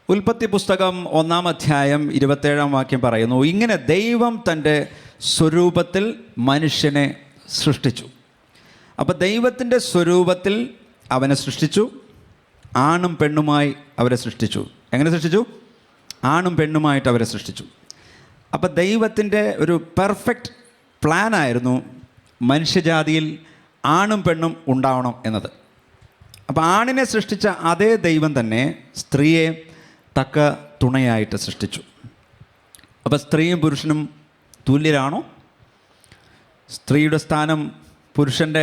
ഉൽപ്പത്തി പുസ്തകം 1-ാം അധ്യായം 27-ാം വാക്യം പറയുന്നു, ഇങ്ങനെ ദൈവം തൻ്റെ സ്വരൂപത്തിൽ മനുഷ്യനെ സൃഷ്ടിച്ചു. അപ്പോൾ ദൈവത്തിൻ്റെ സ്വരൂപത്തിൽ അവനെ സൃഷ്ടിച്ചു, ആണും പെണ്ണുമായി അവരെ സൃഷ്ടിച്ചു. എങ്ങനെ സൃഷ്ടിച്ചു? ആണും പെണ്ണുമായിട്ട് അവരെ സൃഷ്ടിച്ചു. അപ്പോൾ ദൈവത്തിൻ്റെ ഒരു പെർഫെക്റ്റ് പ്ലാനായിരുന്നു മനുഷ്യജാതിയിൽ ആണും പെണ്ണും ഉണ്ടാവണം എന്നത്. അപ്പോൾ ആണിനെ സൃഷ്ടിച്ച അതേ ദൈവം തന്നെ സ്ത്രീയെ തക്ക തുണയായിട്ട് സൃഷ്ടിച്ചു. അപ്പോൾ സ്ത്രീയും പുരുഷനും തുല്യരാണോ? സ്ത്രീയുടെ സ്ഥാനം പുരുഷൻ്റെ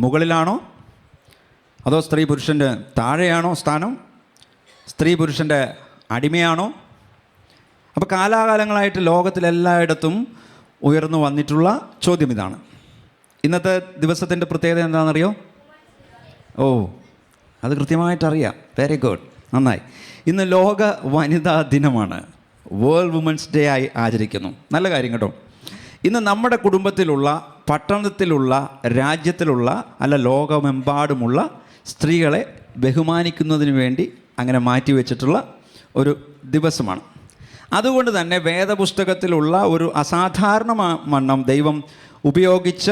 മുകളിലാണോ? അതോ സ്ത്രീ പുരുഷൻ്റെ താഴെയാണോ സ്ഥാനം? സ്ത്രീ പുരുഷൻ്റെ അടിമയാണോ? അപ്പോൾ കാലാകാലങ്ങളായിട്ട് ലോകത്തിലെല്ലായിടത്തും ഉയർന്നു വന്നിട്ടുള്ള ചോദ്യം ഇതാണ്. ഇന്നത്തെ ദിവസത്തിൻ്റെ പ്രത്യേകത എന്താണെന്നറിയോ? ഓ, അത് കൃത്യമായിട്ടറിയാം. വെരി ഗുഡ്, നന്നായി. ഇന്ന് ലോക വനിതാ ദിനമാണ്. വേൾഡ് വുമൻസ് ഡേ ആയി ആചരിക്കുന്നു. നല്ല കാര്യം കേട്ടോ. ഇന്ന് നമ്മുടെ കുടുംബത്തിലുള്ള, പട്ടണത്തിലുള്ള, രാജ്യത്തിലുള്ള, അല്ല ലോകമെമ്പാടുമുള്ള സ്ത്രീകളെ ബഹുമാനിക്കുന്നതിന് വേണ്ടി അങ്ങനെ മാറ്റിവെച്ചിട്ടുള്ള ഒരു ദിവസമാണ്. അതുകൊണ്ട് തന്നെ വേദപുസ്തകത്തിലുള്ള ഒരു അസാധാരണ വണ്ണം ദൈവം ഉപയോഗിച്ച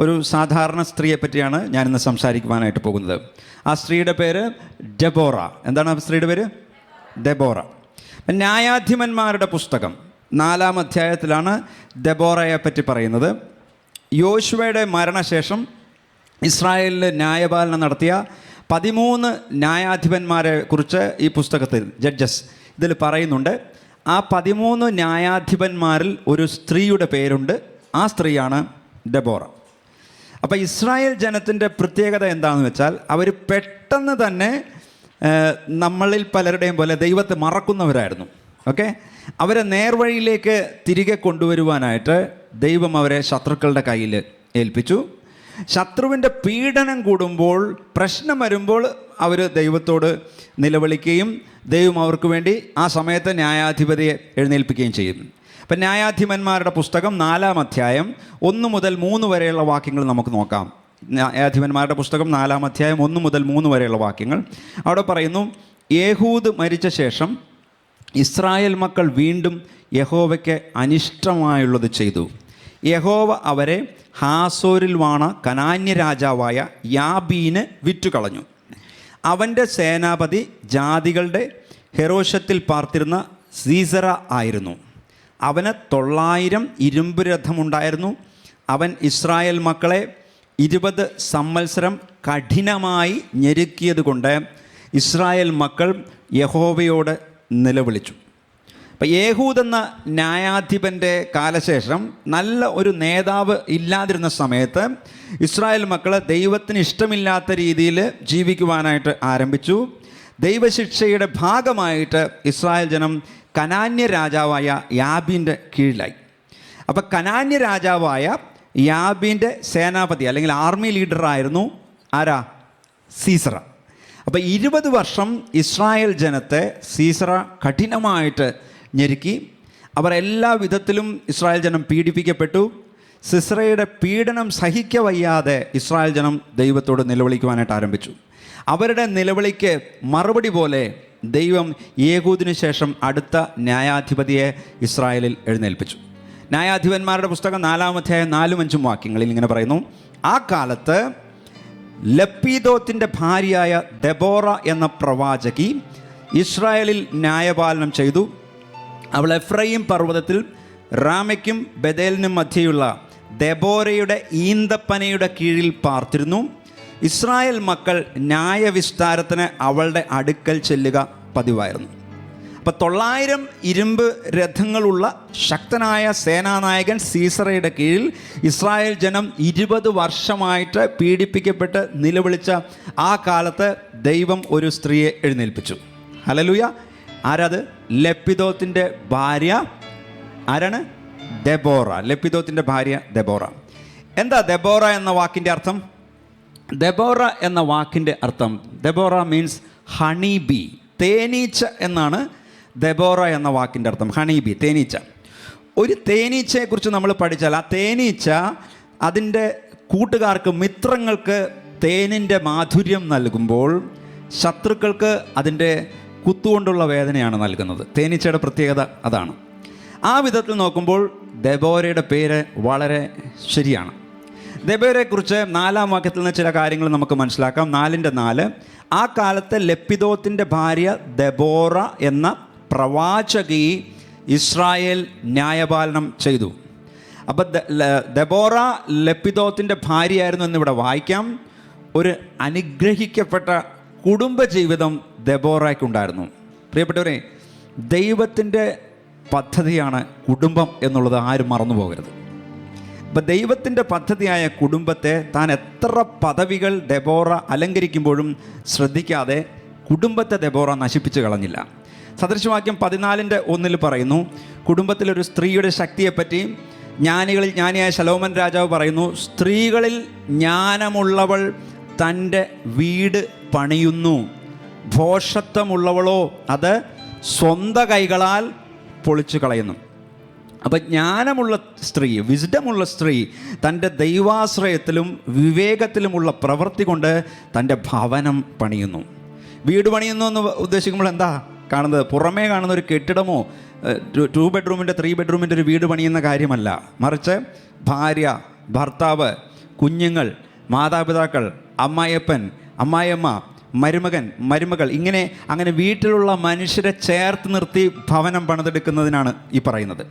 ഒരു സാധാരണ സ്ത്രീയെ പറ്റിയാണ് ഞാനിന്ന് സംസാരിക്കുവാനായിട്ട് പോകുന്നത്. ആ സ്ത്രീയുടെ പേര് ഡെബോറ. എന്താണ് ആ സ്ത്രീയുടെ പേര്? ഡെബോറ. ന്യായാധിപന്മാരുടെ പുസ്തകം 4-ാം അധ്യായത്തിലാണ് ഡെബോറയെ പറ്റി പറയുന്നത്. യോശുവയുടെ മരണശേഷം ഇസ്രായേലിൽ ന്യായപാലനം നടത്തിയ 13 ന്യായാധിപന്മാരെ കുറിച്ച് ഈ പുസ്തകത്തിൽ ജഡ്ജസ് ഇതിൽ പറയുന്നുണ്ട്. ആ 13 ന്യായാധിപന്മാരിൽ ഒരു സ്ത്രീയുടെ പേരുണ്ട്. ആ സ്ത്രീയാണ് ഡെബോറ. അപ്പോൾ ഇസ്രായേൽ ജനത്തിൻ്റെ പ്രത്യേകത എന്താണെന്ന് വെച്ചാൽ അവർ പെട്ടെന്ന് തന്നെ നമ്മളിൽ പലരുടെയും പോലെ ദൈവത്തെ മറക്കുന്നവരായിരുന്നു. ഓക്കെ, അവരെ നേർവഴിയിലേക്ക് തിരികെ കൊണ്ടുവരുവാനായിട്ട് ദൈവം അവരെ ശത്രുക്കളുടെ കയ്യിൽ ഏൽപ്പിച്ചു. ശത്രുവിൻ്റെ പീഡനം കൂടുമ്പോൾ, പ്രശ്നം വരുമ്പോൾ അവർ ദൈവത്തോട് നിലവിളിക്കുകയും ദൈവം അവർക്ക് വേണ്ടി ആ സമയത്ത് ന്യായാധിപതിയെ എഴുന്നേൽപ്പിക്കുകയും ചെയ്യും. അപ്പം ന്യായാധിപന്മാരുടെ പുസ്തകം 4-ാം അധ്യായം 1 മുതൽ 3 വരെയുള്ള വാക്യങ്ങൾ നമുക്ക് നോക്കാം. ന്യായാധിപന്മാരുടെ പുസ്തകം 4-ാം അധ്യായം 1 മുതൽ 3 വരെയുള്ള വാക്യങ്ങൾ. അവിടെ പറയുന്നു, യേഹൂദ് മരിച്ച ശേഷം ഇസ്രായേൽ മക്കൾ വീണ്ടും യഹോവയ്ക്ക് അനിഷ്ടമായുള്ളത് ചെയ്തു. യഹോവ അവരെ ഹാസോരിൽ വാണ കനാന്യ രാജാവായ യാബീന് വിറ്റുകളഞ്ഞു. അവൻ്റെ സേനാപതി ജാതികളുടെ ഹെറോശത്തിൽ പാർത്തിരുന്ന സീസറ ആയിരുന്നു. അവന് 900 ഇരുമ്പ് രഥമുണ്ടായിരുന്നു. അവൻ ഇസ്രായേൽ മക്കളെ 20 സംവത്സരം കഠിനമായി ഞെരുക്കിയത് കൊണ്ട് ഇസ്രായേൽ മക്കൾ യഹോവയോട് നിലവിളിച്ചു. അപ്പം യേഹൂദ് എന്ന ന്യായാധിപൻ്റെ കാലശേഷം നല്ല ഒരു നേതാവ് ഇല്ലാതിരുന്ന സമയത്ത് ഇസ്രായേൽ മക്കൾ ദൈവത്തിന് ഇഷ്ടമില്ലാത്ത രീതിയിൽ ജീവിക്കുവാനായിട്ട് ആരംഭിച്ചു. ദൈവശിക്ഷയുടെ ഭാഗമായിട്ട് ഇസ്രായേൽ ജനം കനാന്യ രാജാവായ യാബീൻ്റെ കീഴിലായി. അപ്പോൾ കനാന്യ രാജാവായ യാബീൻ്റെ സേനാപതി അല്ലെങ്കിൽ ആർമി ലീഡറായിരുന്നു ആരാ? സീസറ. അപ്പോൾ 20 വർഷം ഇസ്രായേൽ ജനത്തെ സീസറ കഠിനമായിട്ട് ഞെരുക്കി. അവർ എല്ലാ വിധത്തിലും ഇസ്രായേൽ ജനം പീഡിപ്പിക്കപ്പെട്ടു. സിസ്രയുടെ പീഡനം സഹിക്കവയ്യാതെ ഇസ്രായേൽ ജനം ദൈവത്തോട് നിലവിളിക്കുവാനായിട്ട് ആരംഭിച്ചു. അവരുടെ നിലവിളിക്ക് മറുപടി പോലെ ദൈവം യേഹൂദിന് ശേഷം അടുത്ത ന്യായാധിപതിയെ ഇസ്രായേലിൽ എഴുന്നേൽപ്പിച്ചു. ന്യായാധിപന്മാരുടെ പുസ്തകം 4-ാം അധ്യായം 4-5 വാക്യങ്ങളിൽ ഇങ്ങനെ പറയുന്നു, ആ കാലത്ത് ലപ്പീദോത്തിൻ്റെ ഭാര്യയായ ദെബോറ എന്ന പ്രവാചകി ഇസ്രായേലിൽ ന്യായപാലനം ചെയ്തു. അവൾ എഫ്രയീം പർവ്വതത്തിൽ റാമയ്ക്കും ബെതേലിനും മധ്യയുള്ള ദെബോരയുടെ ഈന്തപ്പനയുടെ കീഴിൽ പാർത്തിരുന്നു. ഇസ്രായേൽ മക്കൾ ന്യായവിസ്താരത്തിന് അവളുടെ അടുക്കൽ ചെല്ലുക പതിവായിരുന്നു. അപ്പോൾ 900 ഇരുമ്പ് രഥങ്ങളുള്ള ശക്തനായ സേനാനായകൻ സീസറയുടെ കീഴിൽ ഇസ്രായേൽ ജനം 20 വർഷമായിട്ട് പീഡിപ്പിക്കപ്പെട്ട് നിലവിളിച്ച ആ കാലത്ത് ദൈവം ഒരു സ്ത്രീയെ എഴുന്നേൽപ്പിച്ചു. ഹല്ലേലൂയ. ആരത്? ലപ്പിദോത്തിൻ്റെ ഭാര്യ. ആരാണ്? ദെബോറ. ലപ്പിദോത്തിൻ്റെ ഭാര്യ ദെബോറ. എന്താ ദെബോറ എന്ന വാക്കിൻ്റെ അർത്ഥം? ദെബോറ എന്ന വാക്കിൻ്റെ അർത്ഥം, ദെബോറ മീൻസ് ഹണി ബി, തേനീച്ച എന്നാണ് ദെബോറ എന്ന വാക്കിൻ്റെ അർത്ഥം. ഹണി ബി, തേനീച്ച. ഒരു തേനീച്ചയെക്കുറിച്ച് നമ്മൾ പഠിച്ചാൽ ആ തേനീച്ച അതിൻ്റെ കൂട്ടുകാർക്ക്, മിത്രങ്ങൾക്ക് തേനിൻ്റെ മാധുര്യം നൽകുമ്പോൾ ശത്രുക്കൾക്ക് അതിൻ്റെ കുത്തുകൊണ്ടുള്ള വേദനയാണ് നൽകുന്നത്. തേനീച്ചയുടെ പ്രത്യേകത അതാണ്. ആ വിധത്തിൽ നോക്കുമ്പോൾ ദെബോരയുടെ പേര് വളരെ ശരിയാണ്. ദെബോരയെക്കുറിച്ച് 4-ാം വാക്യത്തിൽ നിന്ന് ചില കാര്യങ്ങൾ നമുക്ക് മനസ്സിലാക്കാം. 4:4 ആ കാലത്തെ ലെപ്പിദോത്തിൻ്റെ ഭാര്യ ദെബോറ എന്ന പ്രവാചകി ഇസ്രായേൽ ന്യായപാലനം ചെയ്തു. അപ്പം ദെബോറ ലെപ്പിദോത്തിൻ്റെ ഭാര്യയായിരുന്നു എന്നിവിടെ വായിക്കാം. ഒരു അനുഗ്രഹിക്കപ്പെട്ട കുടുംബജീവിതം ദെബോറയ്ക്കുണ്ടായിരുന്നു. പ്രിയപ്പെട്ടവരെ, ദൈവത്തിൻ്റെ പദ്ധതിയാണ് കുടുംബം എന്നുള്ളത് ആരും മറന്നു പോകരുത്. അപ്പം ദൈവത്തിൻ്റെ പദ്ധതിയായ കുടുംബത്തെ താൻ എത്ര പദവികൾ ദെബോറ അലങ്കരിക്കുമ്പോഴും ശ്രദ്ധിക്കാതെ കുടുംബത്തെ ദെബോറ നശിപ്പിച്ച് കളഞ്ഞില്ല. സദൃശവാക്യം 14:1 പറയുന്നു, കുടുംബത്തിലൊരു സ്ത്രീയുടെ ശക്തിയെപ്പറ്റി ജ്ഞാനികളിൽ ജ്ഞാനിയായ ശലോമൻ രാജാവ് പറയുന്നു, സ്ത്രീകളിൽ ജ്ഞാനമുള്ളവൾ തൻ്റെ വീട് പണിയുന്നു, ഭോഷത്വമുള്ളവളോ അത് സ്വന്തം കൈകളാൽ പൊളിച്ചു കളയുന്നു. അപ്പം ജ്ഞാനമുള്ള സ്ത്രീ, വിസ്ഡമുള്ള സ്ത്രീ തൻ്റെ ദൈവാശ്രയത്തിലും വിവേകത്തിലുമുള്ള പ്രവൃത്തി കൊണ്ട് തൻ്റെ ഭവനം പണിയുന്നു. വീട് പണിയുന്നു എന്ന് ഉദ്ദേശിക്കുമ്പോൾ എന്താ കാണുന്നത്? പുറമേ കാണുന്ന ഒരു കെട്ടിടമോ 2 ബെഡ്റൂമിൻ്റെ 3 ബെഡ്റൂമിൻ്റെ ഒരു വീട് പണിയുന്ന കാര്യമല്ല. മറിച്ച് ഭാര്യ, ഭർത്താവ്, കുഞ്ഞുങ്ങൾ, മാതാപിതാക്കൾ, അമ്മായിയപ്പൻ, അമ്മായിയമ്മ, മരുമകൾ, അങ്ങനെ വീട്ടിലുള്ള മനുഷ്യരെ ചേർത്ത് നിർത്തി ഭവനം പണിതെടുക്കുന്നതിനാണ് ഈ പറയുന്നത്.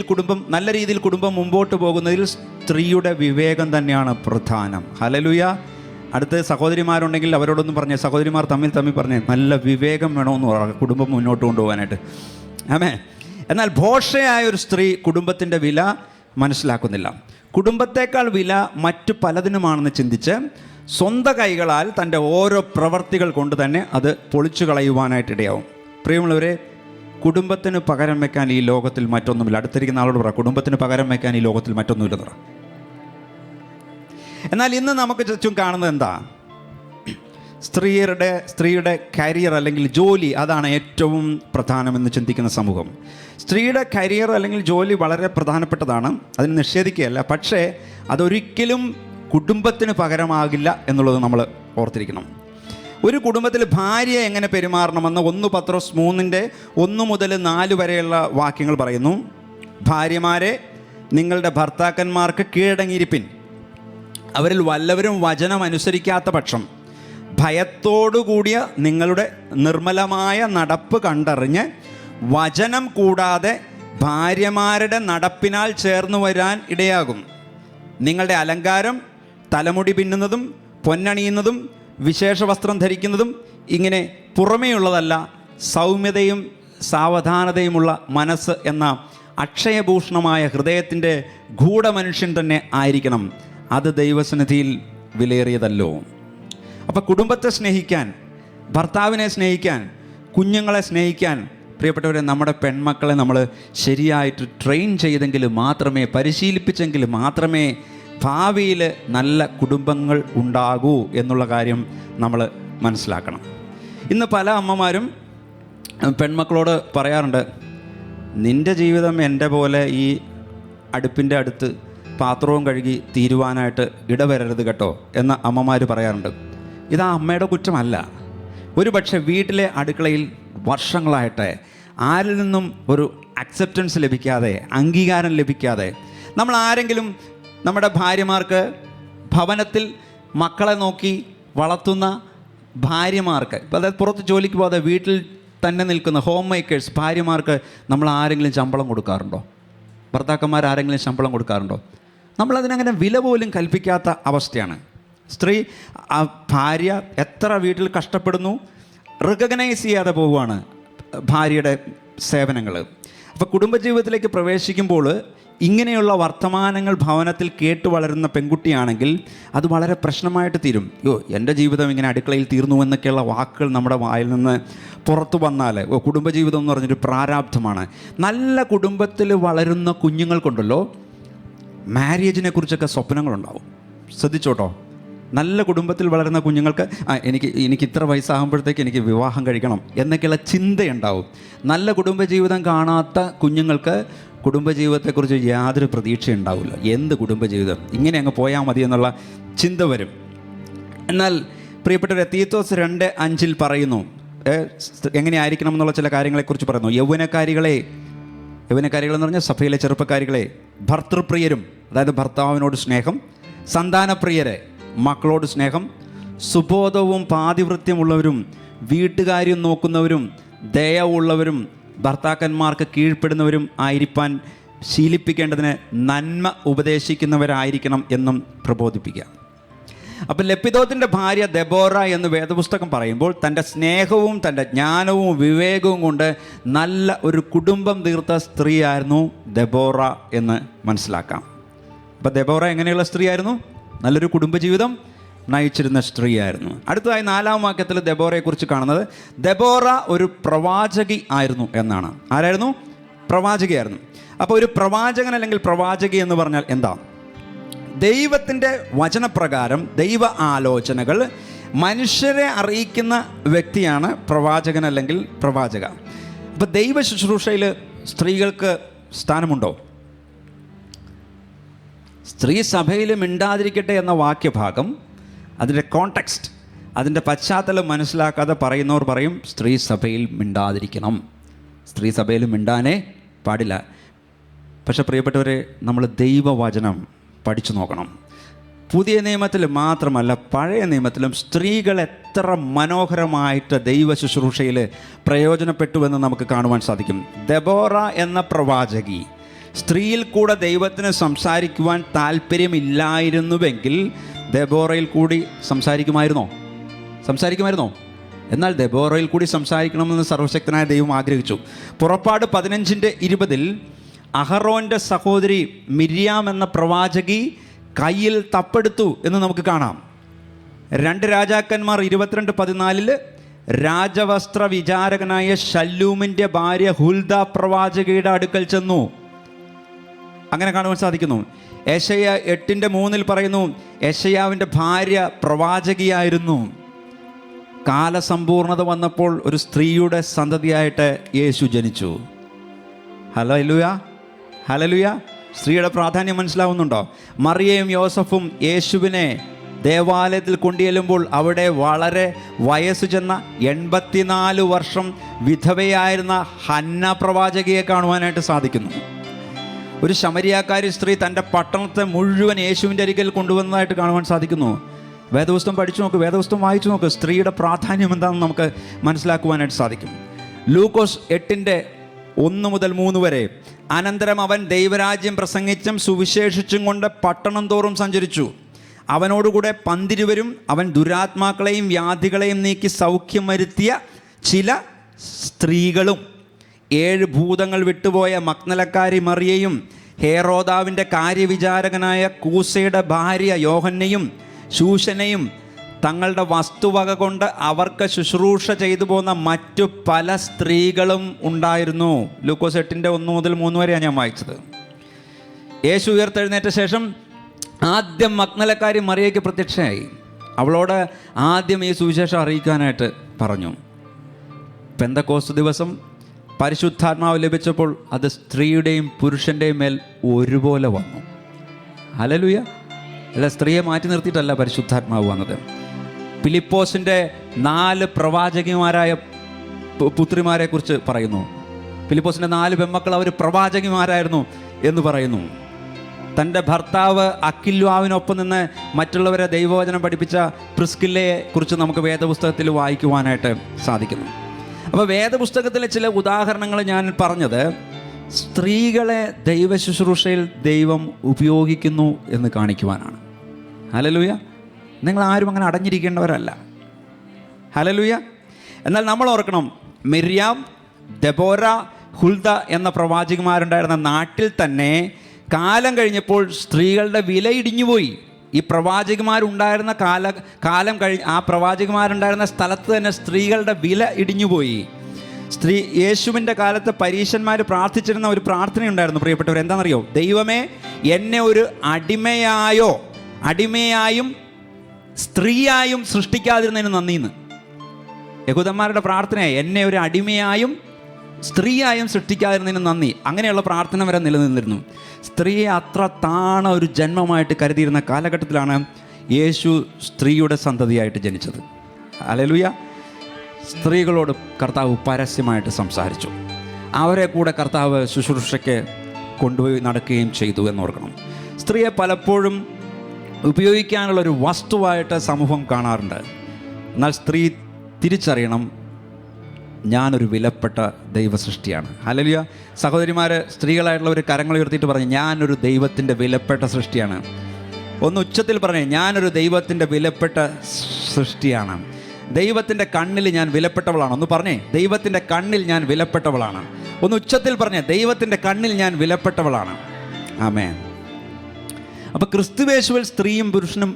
കുടുംബം നല്ല രീതിയിൽ കുടുംബം മുമ്പോട്ട് പോകുന്നതിൽ സ്ത്രീയുടെ വിവേകം തന്നെയാണ് പ്രധാനം. ഹല്ലേലൂയ. അടുത്ത് സഹോദരിമാരുണ്ടെങ്കിൽ അവരോടൊന്നും പറഞ്ഞേ, സഹോദരിമാർ തമ്മിൽ പറഞ്ഞേ, നല്ല വിവേകം വേണമെന്ന് പറയാം കുടുംബം മുന്നോട്ട് കൊണ്ടുപോകാനായിട്ട്. ആമേൻ. എന്നാൽ ഭോഷയായ ഒരു സ്ത്രീ കുടുംബത്തിൻ്റെ വില മനസ്സിലാക്കുന്നില്ല. കുടുംബത്തേക്കാൾ വില മറ്റു പലതിനുമാണെന്ന് ചിന്തിച്ച് സ്വന്തം കൈകളാൽ തൻ്റെ ഓരോ പ്രവർത്തികൾ കൊണ്ട് തന്നെ അത് പൊളിച്ചു കളയുവാനായിട്ടിടയാവും. പ്രിയമുള്ളവരെ, കുടുംബത്തിന് പകരം വയ്ക്കാൻ ഈ ലോകത്തിൽ മറ്റൊന്നുമില്ല. അടുത്തിരിക്കുന്ന ആളോട് പറ, കുടുംബത്തിന് പകരം വയ്ക്കാൻ ഈ ലോകത്തിൽ മറ്റൊന്നുമില്ലെന്ന് പറ. എന്നാൽ ഇന്ന് നമുക്ക് ചുറ്റും കാണുന്നത് എന്താ? സ്ത്രീയുടെ കരിയർ അല്ലെങ്കിൽ ജോലി, അതാണ് ഏറ്റവും പ്രധാനമെന്ന് ചിന്തിക്കുന്ന സമൂഹം. സ്ത്രീയുടെ കരിയർ അല്ലെങ്കിൽ ജോലി വളരെ പ്രധാനപ്പെട്ടതാണ്, അതിന് നിഷേധിക്കുകയല്ല. പക്ഷേ അതൊരിക്കലും കുടുംബത്തിന് പകരമാകില്ല എന്നുള്ളത് നമ്മൾ ഓർത്തിരിക്കണം. ഒരു കുടുംബത്തിൽ ഭാര്യ എങ്ങനെ പെരുമാറണമെന്ന് 1 പത്രോസ് 3:1 മുതൽ 4 വരെയുള്ള വാക്യങ്ങൾ പറയുന്നു. ഭാര്യമാരെ, നിങ്ങളുടെ ഭർത്താക്കന്മാർക്ക് കീഴടങ്ങിയിരിപ്പിൻ. അവരിൽ വല്ലവരും വചനം അനുസരിക്കാത്ത പക്ഷം ഭയത്തോടുകൂടിയ നിങ്ങളുടെ നിർമ്മലമായ നടപ്പ് കണ്ടറിഞ്ഞ് വചനം കൂടാതെ ഭാര്യമാരുടെ നടപ്പിനാൽ ചേർന്ന് വരാൻ ഇടയാകും. നിങ്ങളുടെ അലങ്കാരം തലമുടി പിന്നുന്നതും പൊന്നണിയുന്നതും വിശേഷ വസ്ത്രം ധരിക്കുന്നതും ഇങ്ങനെ പുറമേയുള്ളതല്ല, സൗമ്യതയും സാവധാനതയുമുള്ള മനസ്സ് എന്ന അക്ഷയഭൂഷണമായ ഹൃദയത്തിൻ്റെ ഗൂഢമനുഷ്യൻ തന്നെ ആയിരിക്കണം. അത് ദൈവസന്നിധിയിൽ വിലയേറിയതല്ലോ. അപ്പോൾ കുടുംബത്തെ സ്നേഹിക്കാൻ, ഭർത്താവിനെ സ്നേഹിക്കാൻ, കുഞ്ഞുങ്ങളെ സ്നേഹിക്കാൻ, പ്രിയപ്പെട്ടവരെ, നമ്മുടെ പെൺമക്കളെ നമ്മൾ ശരിയായിട്ട് ട്രെയിൻ ചെയ്തെങ്കിൽ മാത്രമേ, പരിശീലിപ്പിച്ചെങ്കിൽ മാത്രമേ ഭാവിയിൽ നല്ല കുടുംബങ്ങൾ ഉണ്ടാകൂ എന്നുള്ള കാര്യം നമ്മൾ മനസ്സിലാക്കണം. ഇന്ന് പല അമ്മമാരും പെൺമക്കളോട് പറയാറുണ്ട്, നിൻ്റെ ജീവിതം എൻ്റെ പോലെ ഈ അടുപ്പിൻ്റെ അടുത്ത് പാത്രവും കഴുകി തീരുവാനായിട്ട് ഇടവരരുത് കേട്ടോ എന്ന് അമ്മമാർ പറയാറുണ്ട്. ഇത് ആ അമ്മയുടെ കുറ്റമല്ല. ഒരു പക്ഷേ വീട്ടിലെ അടുക്കളയിൽ വർഷങ്ങളായിട്ട് ആരിൽ നിന്നും ഒരു അക്സെപ്റ്റൻസ് ലഭിക്കാതെ, അംഗീകാരം ലഭിക്കാതെ, നമ്മൾ ആരെങ്കിലും നമ്മുടെ ഭാര്യമാർക്ക്, ഭവനത്തിൽ മക്കളെ നോക്കി വളർത്തുന്ന ഭാര്യമാർക്ക്, അതായത് പുറത്ത് ജോലിക്ക് പോകാതെ വീട്ടിൽ തന്നെ നിൽക്കുന്ന ഹോം മേക്കേഴ്സ് ഭാര്യമാർക്ക് നമ്മൾ ആരെങ്കിലും ശമ്പളം കൊടുക്കാറുണ്ടോ? ഭർത്താക്കന്മാർ ആരെങ്കിലും ശമ്പളം കൊടുക്കാറുണ്ടോ? നമ്മളതിനങ്ങനെ വില പോലും കൽപ്പിക്കാത്ത അവസ്ഥയാണ്. ഭാര്യ എത്ര വീട്ടിൽ കഷ്ടപ്പെടുന്നു, റിക്കഗ്നൈസ് ചെയ്യാതെ പോവുകയാണ് ഭാര്യയുടെ സേവനങ്ങൾ. അപ്പോൾ കുടുംബജീവിതത്തിലേക്ക് പ്രവേശിക്കുമ്പോൾ ഇങ്ങനെയുള്ള വർത്തമാനങ്ങൾ ഭവനത്തിൽ കേട്ട് വളരുന്ന പെൺകുട്ടിയാണെങ്കിൽ അത് വളരെ പ്രശ്നമായിട്ട് തീരും. എൻ്റെ ജീവിതം ഇങ്ങനെ അടുക്കളയിൽ തീർന്നു എന്നൊക്കെയുള്ള വാക്കുകൾ നമ്മുടെ വായിൽ നിന്ന് പുറത്തു വന്നാൽ കുടുംബജീവിതം എന്ന് പറഞ്ഞൊരു പ്രാരാബ്ധമാണ്. നല്ല കുടുംബത്തിൽ വളരുന്ന കുഞ്ഞുങ്ങൾക്കുണ്ടല്ലോ മാര്യേജിനെ കുറിച്ചൊക്കെ സ്വപ്നങ്ങളുണ്ടാവും. ശ്രദ്ധിച്ചോട്ടോ, നല്ല കുടുംബത്തിൽ വളരുന്ന കുഞ്ഞുങ്ങൾക്ക് എനിക്ക് ഇത്ര വയസ്സാകുമ്പോഴത്തേക്ക് എനിക്ക് വിവാഹം കഴിക്കണം എന്നൊക്കെയുള്ള ചിന്തയുണ്ടാവും. നല്ല കുടുംബജീവിതം കാണാത്ത കുഞ്ഞുങ്ങൾക്ക് കുടുംബജീവിതത്തെക്കുറിച്ച് യാതൊരു പ്രതീക്ഷ ഉണ്ടാവില്ല. എന്ത് കുടുംബജീവിതം, ഇങ്ങനെ അങ്ങ് പോയാൽ മതി എന്നുള്ള ചിന്ത വരും. എന്നാൽ പ്രിയപ്പെട്ടവരെ, തീത്തോസ് 2:5 പറയുന്നു, എങ്ങനെയായിരിക്കണം എന്നുള്ള ചില കാര്യങ്ങളെക്കുറിച്ച് പറയുന്നു. യൗവനക്കാരികൾ എന്ന് പറഞ്ഞാൽ സഭയിലെ ചെറുപ്പക്കാരികളെ, ഭർത്തൃപ്രിയരും, അതായത് ഭർത്താവിനോട് സ്നേഹം, സന്താനപ്രിയരെ, മക്കളോട് സ്നേഹം, സുബോധവും പാതിവൃത്യമുള്ളവരും, വീട്ടുകാര്യം നോക്കുന്നവരും, ദയ ഉള്ളവരും, ഭർത്താക്കന്മാർക്ക് കീഴ്പ്പെടുന്നവരും ആയിരിക്കാൻ ശീലിപ്പിക്കേണ്ടതിന് നന്മ ഉപദേശിക്കുന്നവരായിരിക്കണം എന്നും പ്രബോധിപ്പിക്കുക. അപ്പം ലെപ്പിദോത്തിൻ്റെ ഭാര്യ ദെബോറ എന്ന് വേദപുസ്തകം പറയുമ്പോൾ തൻ്റെ സ്നേഹവും തൻ്റെ ജ്ഞാനവും വിവേകവും കൊണ്ട് നല്ല ഒരു കുടുംബം തീർത്ത സ്ത്രീയായിരുന്നു ദെബോറ എന്ന് മനസ്സിലാക്കാം. അപ്പം ദെബോറ എങ്ങനെയുള്ള സ്ത്രീയായിരുന്നു? നല്ലൊരു കുടുംബജീവിതം നയിച്ചിരുന്ന സ്ത്രീയായിരുന്നു. അടുത്തതായി 4-ാം വാക്യത്തിൽ ദെബോറയെക്കുറിച്ച് കാണുന്നത് ദെബോറ ഒരു പ്രവാചകി ആയിരുന്നു എന്നാണ്. ആരായിരുന്നു? പ്രവാചകയായിരുന്നു. അപ്പോൾ ഒരു പ്രവാചകൻ അല്ലെങ്കിൽ പ്രവാചകി എന്ന് പറഞ്ഞാൽ എന്താ? ദൈവത്തിൻ്റെ വചനപ്രകാരം ദൈവ ആലോചനകൾ മനുഷ്യരെ അറിയിക്കുന്ന വ്യക്തിയാണ് പ്രവാചകൻ അല്ലെങ്കിൽ പ്രവാചക. അപ്പോൾ ദൈവ ശുശ്രൂഷയിൽ സ്ത്രീകൾക്ക് സ്ഥാനമുണ്ടോ? സ്ത്രീ സഭയിൽ മിണ്ടാതിരിക്കട്ടെ എന്ന വാക്യഭാഗം, അതിൻ്റെ കോണ്ടെക്സ്റ്റ്, അതിൻ്റെ പശ്ചാത്തലം മനസ്സിലാക്കാതെ പറയുന്നവർ പറയും സ്ത്രീ സഭയിൽ മിണ്ടാതിരിക്കണം, സ്ത്രീ സഭയിൽ മിണ്ടാനേ പാടില്ല. പക്ഷെ പ്രിയപ്പെട്ടവരെ, നമ്മൾ ദൈവവചനം പഠിച്ചു നോക്കണം. പുതിയ നിയമത്തിൽ മാത്രമല്ല, പഴയ നിയമത്തിലും സ്ത്രീകൾ എത്ര മനോഹരമായിട്ട് ദൈവ ശുശ്രൂഷയിൽ പ്രയോജനപ്പെട്ടുവെന്ന് നമുക്ക് കാണുവാൻ സാധിക്കും. ദെബോറ എന്ന പ്രവാചകി സ്ത്രീയിൽ കൂടെ ദൈവത്തിന് സംസാരിക്കുവാൻ താല്പര്യമില്ലായിരുന്നുവെങ്കിൽ ദെബോറയിൽ കൂടി സംസാരിക്കുമായിരുന്നോ? എന്നാൽ ദെബോറയിൽ കൂടി സംസാരിക്കണമെന്ന് സർവശക്തനായ ദൈവം ആഗ്രഹിച്ചു. പുറപ്പാട് 15:20 അഹറോൻ്റെ സഹോദരി മിര്യാം എന്ന പ്രവാചകി കയ്യിൽ തപ്പെടുത്തു എന്ന് നമുക്ക് കാണാം. 2 രാജാക്കന്മാർ 22:14 രാജവസ്ത്ര വിചാരകനായ ശല്ലൂമിൻ്റെ ഭാര്യ ഹുൽദ പ്രവാചകിയുടെ അടുക്കൽ ചെന്നു. അങ്ങനെ കാണുവാൻ സാധിക്കുന്നു. യെശയ്യാ 8:3 പറയുന്നു യെശയ്യാവിൻ്റെ ഭാര്യ പ്രവാചകിയായിരുന്നു. കാലസമ്പൂർണത വന്നപ്പോൾ ഒരു സ്ത്രീയുടെ സന്തതിയായിട്ട് യേശു ജനിച്ചു. ഹല്ലേലൂയ. സ്ത്രീയുടെ പ്രാധാന്യം മനസ്സിലാവുന്നുണ്ടോ? മറിയയും യോസഫും യേശുവിനെ ദേവാലയത്തിൽ കൊണ്ടുചെല്ലുമ്പോൾ അവിടെ വളരെ വയസ്സ് ചെന്ന 84 വർഷം വിധവയായിരുന്ന ഹന്ന പ്രവാചകിയെ കാണുവാനായിട്ട് സാധിക്കുന്നു. ഒരു ശമരിയാക്കാരി സ്ത്രീ തൻ്റെ പട്ടണത്തെ മുഴുവൻ യേശുവിൻ്റെ അരികിൽ കൊണ്ടുവന്നതായിട്ട് കാണുവാൻ സാധിക്കുന്നു. വേദപുസ്തകം പഠിച്ചു നോക്ക്, വേദപുസ്തകം വായിച്ചു നോക്ക്, സ്ത്രീയുടെ പ്രാധാന്യം എന്താണെന്ന് നമുക്ക് മനസ്സിലാക്കുവാനായിട്ട് സാധിക്കും. ലൂക്കോസ് 8:1-3 വരെ അനന്തരം അവൻ ദൈവരാജ്യം പ്രസംഗിച്ചും സുവിശേഷിച്ചും കൊണ്ട് പട്ടണം തോറും സഞ്ചരിച്ചു. അവനോടുകൂടെ 12 അവൻ ദുരാത്മാക്കളെയും വ്യാധികളെയും നീക്കി സൗഖ്യം വരുത്തിയ ചില സ്ത്രീകളും 7 ഭൂതങ്ങൾ വിട്ടുപോയ മഗ്ദലക്കാരി മറിയയും ഹേറോദാവിൻ്റെ കാര്യവിചാരകനായ കൂസയുടെ ഭാര്യ യോഹന്നയും ശൂശനയും തങ്ങളുടെ വസ്തുവക കൊണ്ട് അവർക്ക് ശുശ്രൂഷ ചെയ്തു പോകുന്ന മറ്റു പല സ്ത്രീകളും ഉണ്ടായിരുന്നു. ലൂക്കോസ് 8:1-3 വരെയാണ് ഞാൻ വായിച്ചത്. യേശു ഉയർത്തെഴുന്നേറ്റ ശേഷം ആദ്യം മഗ്ദലക്കാരി മറിയയ്ക്ക് പ്രത്യക്ഷയായി. അവളോട് ആദ്യം ഈ സുവിശേഷം അറിയിക്കാനായിട്ട് പറഞ്ഞു. പെന്തക്കോസ്ത് ദിവസം പരിശുദ്ധാത്മാവ് ലഭിച്ചപ്പോൾ അത് സ്ത്രീയുടെയും പുരുഷൻ്റെയും മേൽ ഒരുപോലെ വന്നു. ഹല്ലേലൂയ. അല്ല, സ്ത്രീയെ മാറ്റി നിർത്തിയിട്ടല്ല പരിശുദ്ധാത്മാവ് വന്നത്. ഫിലിപ്പോസിൻ്റെ 4 പ്രവാചകിമാരായ പുത്രിമാരെ കുറിച്ച് പറയുന്നു. ഫിലിപ്പോസിൻ്റെ 4 പെൺമക്കൾ അവർ പ്രവാചകിമാരായിരുന്നു എന്ന് പറയുന്നു. തൻ്റെ ഭർത്താവ് അക്കില്വാവിനൊപ്പം നിന്ന് മറ്റുള്ളവരെ ദൈവവചനം പഠിപ്പിച്ച പ്രിസ്കില്ലയെ കുറിച്ച് നമുക്ക് വേദപുസ്തകത്തിൽ വായിക്കുവാനായിട്ട് സാധിക്കുന്നു. അപ്പോൾ വേദപുസ്തകത്തിലെ ചില ഉദാഹരണങ്ങൾ ഞാൻ പറഞ്ഞത് സ്ത്രീകളെ ദൈവ ശുശ്രൂഷയിൽ ദൈവം ഉപയോഗിക്കുന്നു എന്ന് കാണിക്കുവാനാണ്. ഹല്ലേലൂയ. നിങ്ങൾ ആരും അങ്ങനെ അടഞ്ഞിരിക്കേണ്ടവരല്ല. ഹല്ലേലൂയ. എന്നാൽ നമ്മൾ ഓർക്കണം, മിര്യാം, ദെബോര, ഹുൽദ എന്ന പ്രവാചകിമാരുണ്ടായിരുന്ന നാട്ടിൽ തന്നെ കാലം കഴിഞ്ഞപ്പോൾ സ്ത്രീകളുടെ വില ഇടിഞ്ഞുപോയി. ഈ പ്രവാചകിമാരുണ്ടായിരുന്ന കാലം ആ പ്രവാചകിമാരുണ്ടായിരുന്ന സ്ഥലത്ത് തന്നെ സ്ത്രീകളുടെ വില ഇടിഞ്ഞുപോയി. യേശുവിൻ്റെ കാലത്ത് പരീശന്മാർ പ്രാർത്ഥിച്ചിരുന്ന ഒരു പ്രാർത്ഥനയുണ്ടായിരുന്നു പ്രിയപ്പെട്ടവർ. എന്താണെന്നറിയോ? ദൈവമേ, എന്നെ ഒരു അടിമയായും സ്ത്രീയായും സൃഷ്ടിക്കാതിരുന്നതിന് നന്ദിന്ന്. യഹൂദന്മാരുടെ പ്രാർത്ഥനയായി എന്നെ ഒരു അടിമയായും സ്ത്രീയായും സൃഷ്ടിക്കാതിരുന്നതിന് നന്ദി. അങ്ങനെയുള്ള പ്രാർത്ഥന വരെ നിലനിന്നിരുന്നു. സ്ത്രീയെ അത്ര താണ ഒരു ജന്മമായിട്ട് കരുതിയിരുന്ന കാലഘട്ടത്തിലാണ് യേശു സ്ത്രീയുടെ സന്തതിയായിട്ട് ജനിച്ചത്. ഹല്ലേലൂയ. സ്ത്രീകളോട് കർത്താവ് പരസ്യമായിട്ട് സംസാരിച്ചു. അവരെ കൂടെ കർത്താവ് ശുശ്രൂഷയ്ക്ക് കൊണ്ടുപോയി നടക്കുകയും ചെയ്തു എന്നോർക്കണം. സ്ത്രീയെ പലപ്പോഴും ഉപയോഗിക്കാനുള്ളൊരു വസ്തുവായിട്ട് സമൂഹം കാണാറുണ്ട്. എന്നാൽ സ്ത്രീ തിരിച്ചറിയണം, ഞാനൊരു വിലപ്പെട്ട ദൈവസൃഷ്ടിയാണ്. ഹല്ലേലൂയ. സഹോദരിമാർ, സ്ത്രീകളായിട്ടുള്ളവർ കരങ്ങൾ ഉയർത്തിയിട്ട് പറഞ്ഞു, ഞാനൊരു ദൈവത്തിൻ്റെ വിലപ്പെട്ട സൃഷ്ടിയാണ്. ഒന്ന് ഉച്ചത്തിൽ പറഞ്ഞേ, ഞാനൊരു ദൈവത്തിൻ്റെ വിലപ്പെട്ട സൃഷ്ടിയാണ്. ദൈവത്തിൻ്റെ കണ്ണിൽ ഞാൻ വിലപ്പെട്ടവളാണ്. ഒന്ന് പറഞ്ഞേ, ദൈവത്തിൻ്റെ കണ്ണിൽ ഞാൻ വിലപ്പെട്ടവളാണ്. ഒന്ന് ഉച്ചത്തിൽ പറഞ്ഞേ, ദൈവത്തിൻ്റെ കണ്ണിൽ ഞാൻ വിലപ്പെട്ടവളാണ്. ആമേൻ. അപ്പോൾ ക്രിസ്തുവേശുവിൽ സ്ത്രീയും പുരുഷനും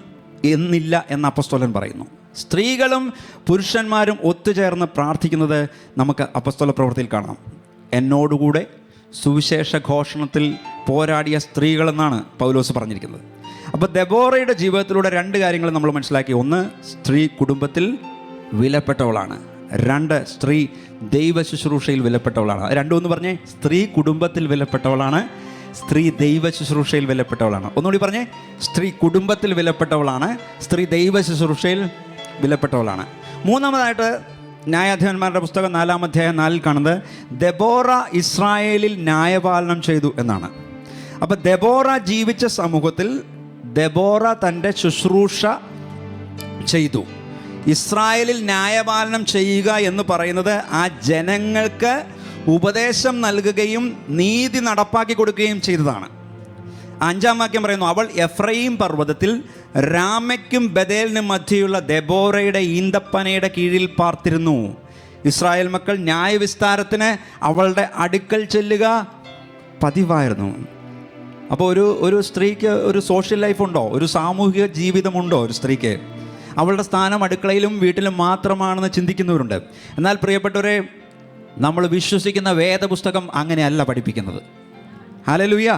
എന്നില്ല എന്ന് അപ്പസ്തോലൻ പറയുന്നു. സ്ത്രീകളും പുരുഷന്മാരും ഒത്തുചേർന്ന് പ്രാർത്ഥിക്കുന്നത് നമുക്ക് അപ്പസ്തോല പ്രവൃത്തിയിൽ കാണാം. എന്നോടുകൂടെ സുവിശേഷ ഘോഷണത്തിൽ പോരാടിയ സ്ത്രീകളെന്നാണ് പൗലോസ് പറഞ്ഞിരിക്കുന്നത്. അപ്പോൾ ദെബോറയുടെ ജീവിതത്തിലൂടെ രണ്ട് കാര്യങ്ങൾ നമ്മൾ മനസ്സിലാക്കി. ഒന്ന്, സ്ത്രീ കുടുംബത്തിൽ വിലപ്പെട്ടവളാണ്. രണ്ട്, സ്ത്രീ ദൈവ ശുശ്രൂഷയിൽ വിലപ്പെട്ടവളാണ്. രണ്ടും ഒന്ന് പറഞ്ഞേ, സ്ത്രീ കുടുംബത്തിൽ വിലപ്പെട്ടവളാണ്, സ്ത്രീ ദൈവ ശുശ്രൂഷയിൽ വിലപ്പെട്ടവളാണ്. ഒന്നുകൂടി പറഞ്ഞേ, സ്ത്രീ കുടുംബത്തിൽ വിലപ്പെട്ടവളാണ്, സ്ത്രീ ദൈവ ശുശ്രൂഷയിൽ വിലപ്പെട്ടവളാണ്. മൂന്നാമതായിട്ട് ന്യായാധിപന്മാരുടെ പുസ്തകം 4-ാം അധ്യായം 4 കാണുന്നത് ദെബോറ ഇസ്രായേലിൽ ന്യായപാലനം ചെയ്തു എന്നാണ്. അപ്പോൾ ദെബോറ ജീവിച്ച സമൂഹത്തിൽ ദെബോറ തൻ്റെ ശുശ്രൂഷ ചെയ്തു. ഇസ്രായേലിൽ ന്യായപാലനം ചെയ്യുക എന്ന് പറയുന്നത് ആ ജനങ്ങൾക്ക് ഉപദേശം നൽകുകയും നീതി നടപ്പാക്കി കൊടുക്കുകയും ചെയ്തതാണ്. 5-ാം വാക്യം പറയുന്നു, അവൾ എഫ്രയീം പർവ്വതത്തിൽ രാമയ്ക്കും ബഥേലിനും മധ്യയുള്ള ദെബോറയുടെ ഈന്തപ്പനയുടെ കീഴിൽ പാർത്തിരുന്നു. ഇസ്രായേൽ മക്കൾ ന്യായവിസ്താരത്തിന് അവളുടെ അടുക്കൽ ചെല്ലുക പതിവായിരുന്നു. അപ്പോൾ ഒരു സ്ത്രീക്ക് ഒരു സോഷ്യൽ ലൈഫ് ഉണ്ടോ? ഒരു സാമൂഹിക ജീവിതമുണ്ടോ ഒരു സ്ത്രീക്ക്? അവളുടെ സ്ഥാനം അടുക്കളയിലും വീട്ടിലും മാത്രമാണെന്ന് ചിന്തിക്കുന്നവരുണ്ട്. എന്നാൽ പ്രിയപ്പെട്ടവരെ, നമ്മൾ വിശ്വസിക്കുന്ന വേദപുസ്തകം അങ്ങനെയല്ല പഠിപ്പിക്കുന്നത്. ഹല്ലേലൂയ.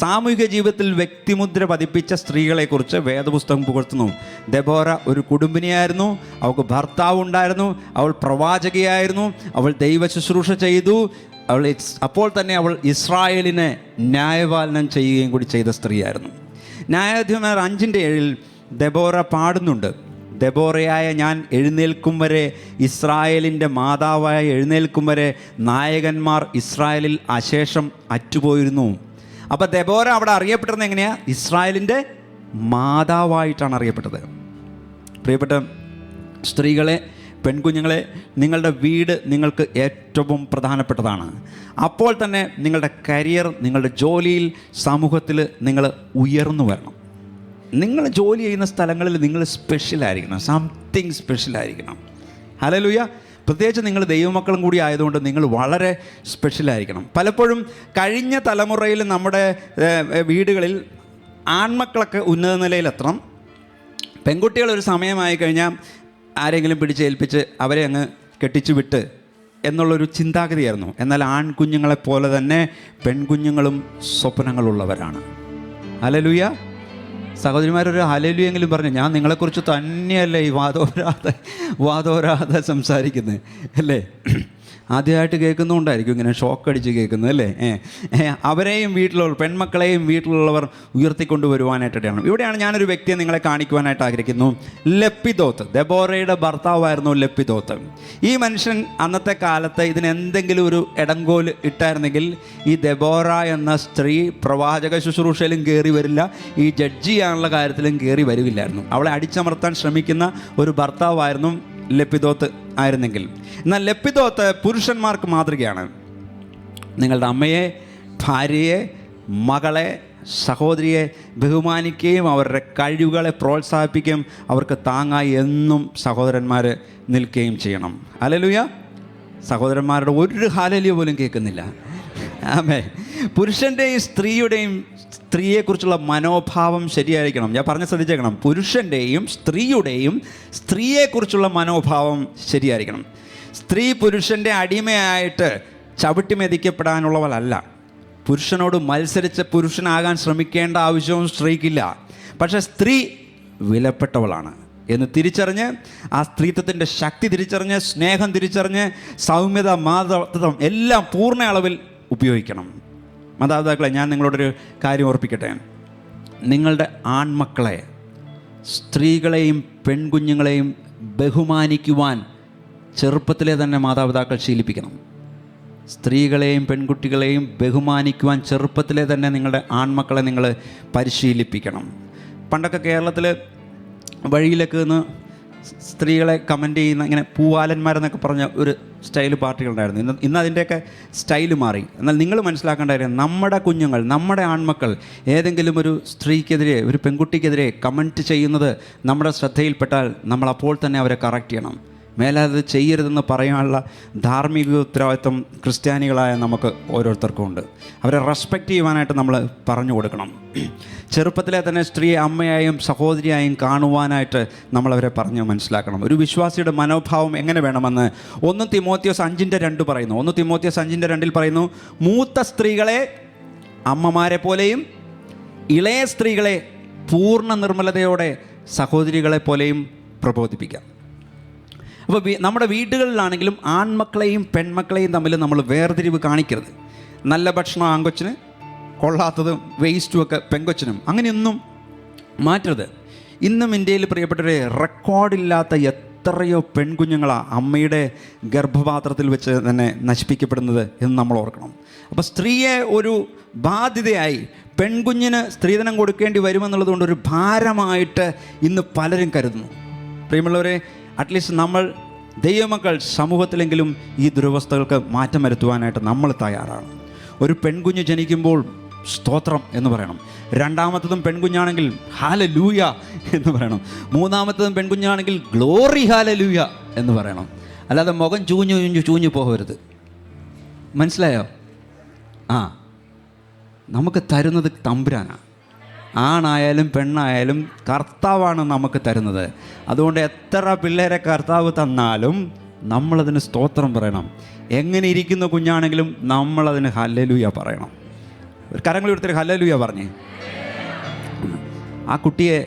സാമൂഹിക ജീവിതത്തിൽ വ്യക്തിമുദ്ര പതിപ്പിച്ച സ്ത്രീകളെക്കുറിച്ച് വേദപുസ്തകം പുകഴ്ത്തുന്നു. ദെബോറ ഒരു കുടുംബിനിയായിരുന്നു, അവൾക്ക് ഭർത്താവ് ഉണ്ടായിരുന്നു, അവൾ പ്രവാചകയായിരുന്നു, അവൾ ദൈവ ശുശ്രൂഷ ചെയ്തു. അപ്പോൾ തന്നെ അവൾ ഇസ്രായേലിനെ ന്യായപാലനം ചെയ്യുകയും കൂടി ചെയ്ത സ്ത്രീയായിരുന്നു. ന്യായാധിപന്മാർ 5:7 ദെബോറ പാടുന്നുണ്ട്, ദെബോറയായ ഞാൻ എഴുന്നേൽക്കും വരെ, ഇസ്രായേലിൻ്റെ മാതാവായ എഴുന്നേൽക്കും വരെ നായകന്മാർ ഇസ്രായേലിൽ അശേഷം അറ്റുപോയിരുന്നു. അപ്പോൾ ദെബോറ അവിടെ അറിയപ്പെട്ടത് എങ്ങനെയാണ്? ഇസ്രായേലിൻ്റെ മാതാവായിട്ടാണ് അറിയപ്പെട്ടത്. പ്രിയപ്പെട്ട സ്ത്രീകളെ, പെൺകുഞ്ഞുങ്ങളെ, നിങ്ങളുടെ വീട് നിങ്ങൾക്ക് ഏറ്റവും പ്രധാനപ്പെട്ടതാണ്. അപ്പോൾ തന്നെ നിങ്ങളുടെ കരിയർ, നിങ്ങളുടെ ജോലിയിൽ, സമൂഹത്തിൽ നിങ്ങൾ ഉയർന്നു വരണം. നിങ്ങൾ ജോലി ചെയ്യുന്ന സ്ഥലങ്ങളിൽ നിങ്ങൾ സ്പെഷ്യലായിരിക്കണം, സംതിങ് സ്പെഷ്യലായിരിക്കണം. ഹല്ലേലൂയ. പ്രത്യേകിച്ച് നിങ്ങൾ ദൈവമക്കളും കൂടി ആയതുകൊണ്ട് നിങ്ങൾ വളരെ സ്പെഷ്യലായിരിക്കണം. പലപ്പോഴും കഴിഞ്ഞ തലമുറയിൽ നമ്മുടെ വീടുകളിൽ ആൺമക്കളൊക്കെ ഉന്നത നിലയിലെത്തണം, പെൺകുട്ടികളൊരു സമയമായി കഴിഞ്ഞാൽ ആരെങ്കിലും പിടിച്ചേൽപ്പിച്ച് അവരെ അങ്ങ് കെട്ടിച്ചു വിട്ട് എന്നുള്ളൊരു ചിന്താഗതിയായിരുന്നു. എന്നാൽ ആൺകുഞ്ഞുങ്ങളെപ്പോലെ തന്നെ പെൺകുഞ്ഞുങ്ങളും സ്വപ്നങ്ങളുള്ളവരാണ്. ഹല്ലേലൂയ. സഹോദരിമാരൊരു ഹല്ലേലൂയെങ്കിലും പറഞ്ഞു. ഞാൻ നിങ്ങളെക്കുറിച്ച് തന്നെയല്ലേ ഈ വാദോരാതെ സംസാരിക്കുന്നത് അല്ലേ? ആദ്യമായിട്ട് കേൾക്കുന്നുണ്ടായിരിക്കും ഇങ്ങനെ ഷോക്ക് അടിച്ച് കേൾക്കുന്നത് അല്ലേ? അവരെയും വീട്ടിലുള്ള പെൺമക്കളെയും വീട്ടിലുള്ളവർ ഉയർത്തിക്കൊണ്ടുവരുവാനായിട്ടാണ്. ഇവിടെയാണ് ഞാനൊരു വ്യക്തിയെ നിങ്ങളെ കാണിക്കുവാനായിട്ട് ആഗ്രഹിക്കുന്നു. ലപ്പിദോത്ത്, ദെബോറയുടെ ഭർത്താവായിരുന്നു ലപ്പിദോത്ത്. ഈ മനുഷ്യൻ അന്നത്തെ കാലത്ത് ഇതിനെന്തെങ്കിലും ഒരു ഇടങ്കോൽ ഇട്ടായിരുന്നെങ്കിൽ ഈ ദെബോറ എന്ന സ്ത്രീ പ്രവാചക ശുശ്രൂഷയിലും കയറി വരില്ല, ഈ ജഡ്ജ് ചെയ്യാനുള്ള കാര്യത്തിലും കയറി വരില്ലായിരുന്നു. അവളെ അടിച്ചമർത്താൻ ശ്രമിക്കുന്ന ഒരു ഭർത്താവായിരുന്നു ലപ്പിദോത്ത് ആയിരുന്നെങ്കിൽ. എന്നാൽ ലപ്പിദോത്ത് പുരുഷന്മാർക്ക് മാതൃകയാണ്. നിങ്ങളുടെ അമ്മയെ, ഭാര്യയെ, മകളെ, സഹോദരിയെ ബഹുമാനിക്കുകയും അവരുടെ കഴിവുകളെ പ്രോത്സാഹിപ്പിക്കുകയും അവർക്ക് താങ്ങായി എന്നും സഹോദരന്മാർ നിൽക്കുകയും ചെയ്യണം. ഹല്ലേലൂയ. സഹോദരന്മാരുടെ ഒരു ഹല്ലേലൂയ പോലും കേൾക്കുന്നില്ല. ആമേൻ. പുരുഷൻ്റെയും സ്ത്രീയെക്കുറിച്ചുള്ള മനോഭാവം ശരിയായിരിക്കണം. ഞാൻ പറഞ്ഞ ശ്രദ്ധിച്ചേക്കണം. പുരുഷൻ്റെയും സ്ത്രീയെക്കുറിച്ചുള്ള മനോഭാവം ശരിയായിരിക്കണം. സ്ത്രീ പുരുഷൻ്റെ അടിമയായിട്ട് ചവിട്ടി മെതിക്കപ്പെടാനുള്ളവളല്ല. പുരുഷനോട് മത്സരിച്ച് പുരുഷനാകാൻ ശ്രമിക്കേണ്ട ആവശ്യവും സ്ത്രീക്കില്ല. പക്ഷേ സ്ത്രീ വിലപ്പെട്ടവളാണ് എന്ന് തിരിച്ചറിഞ്ഞ്, ആ സ്ത്രീത്വത്തിൻ്റെ ശക്തി തിരിച്ചറിഞ്ഞ്, സ്നേഹം തിരിച്ചറിഞ്ഞ്, സൗമ്യത, മാതൃത്വം എല്ലാം പൂർണ്ണ അളവിൽ ഉപയോഗിക്കണം. മാതാപിതാക്കളെ, ഞാൻ നിങ്ങളോടൊരു കാര്യം ഓർപ്പിക്കട്ടെ. നിങ്ങളുടെ ആൺമക്കളെ, സ്ത്രീകളെയും പെൺകുഞ്ഞുങ്ങളെയും ബഹുമാനിക്കുവാൻ ചെറുപ്പത്തിലെ തന്നെ മാതാപിതാക്കൾ ശീലിപ്പിക്കണം. സ്ത്രീകളെയും പെൺകുട്ടികളെയും ബഹുമാനിക്കുവാൻ ചെറുപ്പത്തിലെ തന്നെ നിങ്ങളുടെ ആൺമക്കളെ നിങ്ങൾ പരിശീലിപ്പിക്കണം. പണ്ടൊക്കെ കേരളത്തിൽ വഴിയിലൊക്കെ നിന്ന് സ്ത്രീകളെ കമൻറ്റ് ചെയ്യുന്ന ഇങ്ങനെ പൂവാലന്മാരെന്നൊക്കെ പറഞ്ഞ ഒരു സ്റ്റൈൽ പാർട്ടികളുണ്ടായിരുന്നു. ഇന്ന് അതിൻ്റെയൊക്കെ സ്റ്റൈൽ മാറി. എന്നാൽ നിങ്ങൾ മനസ്സിലാക്കേണ്ട കാര്യം, നമ്മുടെ കുഞ്ഞുങ്ങൾ, നമ്മുടെ ആൺമക്കൾ ഏതെങ്കിലും ഒരു സ്ത്രീക്കെതിരെ, ഒരു പെൺകുട്ടിക്കെതിരെ കമൻറ്റ് ചെയ്യുന്നത് നമ്മുടെ ശ്രദ്ധയിൽപ്പെട്ടാൽ നമ്മൾ അപ്പോൾ തന്നെ അവരെ കറക്റ്റ് ചെയ്യണം. മേലത് ചെയ്യരുതെന്ന് പറയാനുള്ള ധാർമ്മിക ഉത്തരവാദിത്വം ക്രിസ്ത്യാനികളായ നമുക്ക് ഓരോരുത്തർക്കും ഉണ്ട്. അവരെ റെസ്പെക്റ്റ് ചെയ്യുവാനായിട്ട് നമ്മൾ പറഞ്ഞു കൊടുക്കണം. ചെറുപ്പത്തിലെ തന്നെ സ്ത്രീയെ അമ്മയായും സഹോദരിയായും കാണുവാനായിട്ട് നമ്മളവരെ പറഞ്ഞ് മനസ്സിലാക്കണം. ഒരു വിശ്വാസിയുടെ മനോഭാവം എങ്ങനെ വേണമെന്ന് 1 തിമോത്തിയോസ് 5:2 പറയുന്നു. 1 തിമോത്തിയോസ് 5:2 പറയുന്നു, മൂത്ത സ്ത്രീകളെ അമ്മമാരെ പോലെയും ഇളയ സ്ത്രീകളെ പൂർണ്ണ നിർമ്മലതയോടെ സഹോദരികളെ പോലെയും പ്രബോധിപ്പിക്കാം. അപ്പോൾ നമ്മുടെ വീടുകളിലാണെങ്കിലും ആൺമക്കളെയും പെൺമക്കളെയും തമ്മിൽ നമ്മൾ വേർതിരിവ് കാണിക്കരുത്. നല്ല ഭക്ഷണം ആൺകൊച്ചിന്, കൊള്ളാത്തതും വേസ്റ്റും ഒക്കെ പെൺകൊച്ചിനും, അങ്ങനെയൊന്നും മാറ്റരുത്. ഇന്നും ഇന്ത്യയിൽ പ്രിയപ്പെട്ടവരെ റെക്കോർഡില്ലാത്ത എത്രയോ പെൺകുഞ്ഞുങ്ങളാണ് അമ്മയുടെ ഗർഭപാത്രത്തിൽ വെച്ച് തന്നെ നശിപ്പിക്കപ്പെടുന്നത് എന്ന് നമ്മൾ ഓർക്കണം. അപ്പോൾ സ്ത്രീയെ ഒരു ബാധ്യതയായി, പെൺകുഞ്ഞിന് സ്ത്രീധനം കൊടുക്കേണ്ടി വരുമെന്നുള്ളത് കൊണ്ട് ഒരു ഭാരമായിട്ട് ഇന്ന് പലരും കരുതുന്നു. പ്രിയമുള്ളവരെ, അറ്റ്ലീസ്റ്റ് നമ്മൾ ദൈവമക്കൾ സമൂഹത്തിലെങ്കിലും ഈ ദുരവസ്ഥകൾക്ക് മാറ്റം വരുത്തുവാനായിട്ട് നമ്മൾ തയ്യാറാണ്. ഒരു പെൺകുഞ്ഞ് ജനിക്കുമ്പോൾ സ്തോത്രം എന്ന് പറയണം. രണ്ടാമത്തതും പെൺകുഞ്ഞാണെങ്കിൽ ഹാലലൂയ എന്ന് പറയണം. മൂന്നാമത്തതും പെൺകുഞ്ഞാണെങ്കിൽ ഗ്ലോറി ഹാലലൂയ എന്ന് പറയണം. അല്ലാതെ മുഖം ചൂഞ്ഞു പോകരുത്. മനസ്സിലായോ? നമുക്ക് തരുന്നത് തമ്പുരാനാണ്. ആണായാലും പെണ്ണായാലും കർത്താവാണ് നമുക്ക് തരുന്നത്. അതുകൊണ്ട് എത്ര പിള്ളേരെ കർത്താവ് തന്നാലും നമ്മളതിന് സ്തോത്രം പറയണം. എങ്ങനെ ഇരിക്കുന്ന കുഞ്ഞാണെങ്കിലും നമ്മളതിന് ഹല്ലേലൂയ പറയണം. ഒരു കരങ്ങൾ എടുത്തിട്ട് ഹല്ലേലൂയ പറഞ്ഞേ. ആ കുട്ടിയെ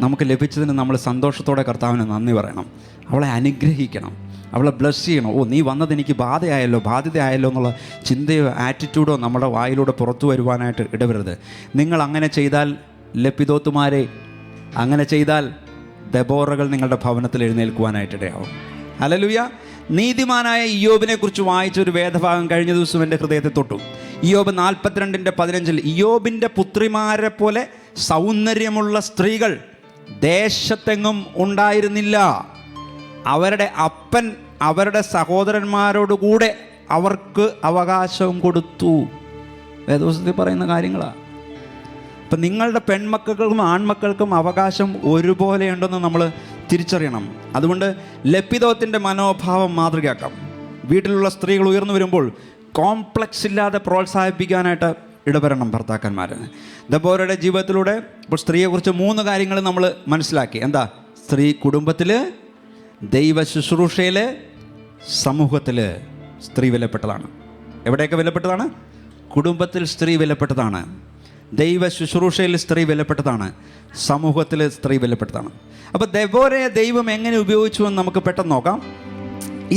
നമുക്ക് ലഭിച്ചതിന് നമ്മൾ സന്തോഷത്തോടെ കർത്താവിന് നന്ദി പറയണം. അവളെ അനുഗ്രഹിക്കണം, അവളെ ബ്ലസ് ചെയ്യണം. നീ വന്നത് എനിക്ക് ബാധ്യതയായല്ലോ എന്നുള്ള ചിന്തയോ ആറ്റിറ്റ്യൂഡോ നമ്മുടെ വായിലൂടെ പുറത്തു വരുവാനായിട്ട് ഇടവരുത്. നിങ്ങൾ അങ്ങനെ ചെയ്താൽ, ലപ്പിതോത്തുമാരെ അങ്ങനെ ചെയ്താൽ ദെബോറകൾ നിങ്ങളുടെ ഭവനത്തിൽ എഴുന്നേൽക്കുവാനായിട്ടിടയാവും. ഹല്ലേലൂയ. നീതിമാനായ ഇയ്യോബിനെ കുറിച്ച് വായിച്ചൊരു വേദഭാഗം കഴിഞ്ഞ ദിവസം എൻ്റെ ഹൃദയത്തെ തൊട്ടു. ഇയ്യോബ് 42:15 ഇയ്യോബിൻ്റെ പുത്രിമാരെ പോലെ സൗന്ദര്യമുള്ള സ്ത്രീകൾ ദേശത്തെങ്ങും ഉണ്ടായിരുന്നില്ല. അവരുടെ അപ്പൻ അവരുടെ സഹോദരന്മാരോടുകൂടെ അവർക്ക് അവകാശവും കൊടുത്തു. വേദപുസ്തകത്തിൽ പറയുന്ന കാര്യങ്ങളാണ്. അപ്പം നിങ്ങളുടെ പെൺമക്കൾക്കും ആൺമക്കൾക്കും അവകാശം ഒരുപോലെ ഉണ്ടെന്ന് നമ്മൾ തിരിച്ചറിയണം. അതുകൊണ്ട് ലപ്പിതോത്തിൻ്റെ മനോഭാവം മാതൃകയാക്കാം. വീട്ടിലുള്ള സ്ത്രീകൾ ഉയർന്നു വരുമ്പോൾ കോംപ്ലക്സ് ഇല്ലാതെ പ്രോത്സാഹിപ്പിക്കാനായിട്ട് ഇടപെടണം ഭർത്താക്കന്മാർ. ദെബോരയുടെ ജീവിതത്തിലൂടെ ഇപ്പോൾ സ്ത്രീയെക്കുറിച്ച് 3 കാര്യങ്ങൾ നമ്മൾ മനസ്സിലാക്കി. എന്താ? സ്ത്രീ കുടുംബത്തിൽ, ദൈവ ശുശ്രൂഷയിൽ, സമൂഹത്തിൽ സ്ത്രീ വിലപ്പെട്ടതാണ്. എവിടെയൊക്കെ വിലപ്പെട്ടതാണ്? കുടുംബത്തിൽ സ്ത്രീ വിലപ്പെട്ടതാണ്, ദൈവ ശുശ്രൂഷയിൽ സ്ത്രീ വിലപ്പെട്ടതാണ്, സമൂഹത്തിൽ സ്ത്രീ വിലപ്പെട്ടതാണ്. അപ്പോൾ ദെബോരയെ ദൈവം എങ്ങനെ ഉപയോഗിച്ചു എന്ന് നമുക്ക് പെട്ടെന്ന് നോക്കാം.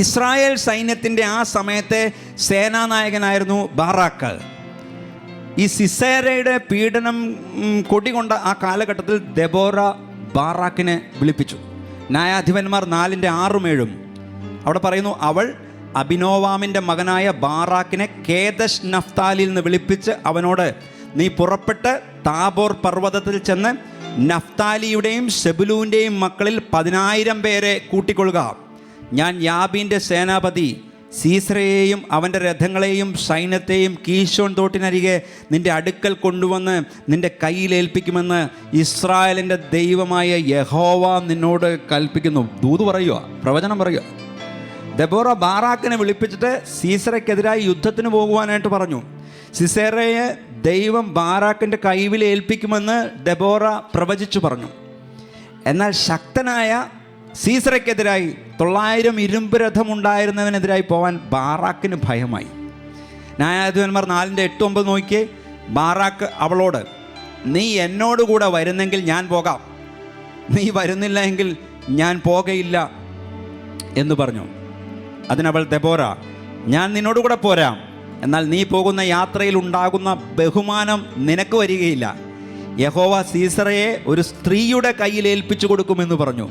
ഇസ്രായേൽ സൈന്യത്തിൻ്റെ ആ സമയത്തെ സേനാനായകനായിരുന്നു ബാറാക്ക്. ഈ സിസേരയുടെ പീഡനം കൊടികൊണ്ട ആ കാലഘട്ടത്തിൽ ദെബോര ബാറാക്കിനെ വിളിപ്പിച്ചു. ന്യായാധിപന്മാർ 4:6-7 അവിടെ പറയുന്നു, അവൾ അബിനോവാമിൻ്റെ മകനായ ബാറാക്കിനെ കേദശ് നഫ്താലിൽ നിന്ന് വിളിപ്പിച്ച് അവനോട്, നീ പുറപ്പെട്ട് താബോർ പർവ്വതത്തിൽ ചെന്ന് നഫ്താലിയുടെയും സെബുലൂൻ്റെയും മക്കളിൽ 10,000 പേരെ കൂട്ടിക്കൊള്ളുക. ഞാൻ യാബീൻ്റെ സേനാപതി സീസറയെയും അവൻ്റെ രഥങ്ങളെയും സൈന്യത്തെയും കീശോൻ തോട്ടിനരികെ നിൻ്റെ അടുക്കൽ കൊണ്ടുവന്ന് നിൻ്റെ കയ്യിലേൽപ്പിക്കുമെന്ന് ഇസ്രായേലിൻ്റെ ദൈവമായ യഹോവ നിന്നോട് കൽപ്പിക്കുന്നു. ദൂത് പറയുക, പ്രവചനം പറയുക. ദെബോറ ബാറാക്കിനെ വിളിപ്പിച്ചിട്ട് സീസറയ്ക്കെതിരായി യുദ്ധത്തിന് പോകുവാനായിട്ട് പറഞ്ഞു. സിസേറയെ ദൈവം ബാറാക്കിൻ്റെ കൈവിൽ ഏൽപ്പിക്കുമെന്ന് ദെബോറ പ്രവചിച്ചു പറഞ്ഞു. എന്നാൽ ശക്തനായ സീസറയ്ക്കെതിരായി 900 ഇരുമ്പ് രഥമുണ്ടായിരുന്നവനെതിരായി പോകാൻ ബാറാക്കിന് ഭയമായി. ന്യായാധിപന്മാർ 4:8-9 നോക്കിയേ. ബാറാക്ക് അവളോട്, നീ എന്നോടുകൂടെ വരുന്നെങ്കിൽ ഞാൻ പോകാം, നീ വരുന്നില്ല എങ്കിൽ ഞാൻ പോകയില്ല എന്ന് പറഞ്ഞു. അതിനവൾ, ദെബോര, ഞാൻ നിന്നോടുകൂടെ പോരാം, എന്നാൽ നീ പോകുന്ന യാത്രയിൽ ഉണ്ടാകുന്ന ബഹുമാനം നിനക്ക് വരികയില്ല. യഹോവ സീസറയെ ഒരു സ്ത്രീയുടെ കയ്യിൽ ഏൽപ്പിച്ചു കൊടുക്കുമെന്ന് പറഞ്ഞു.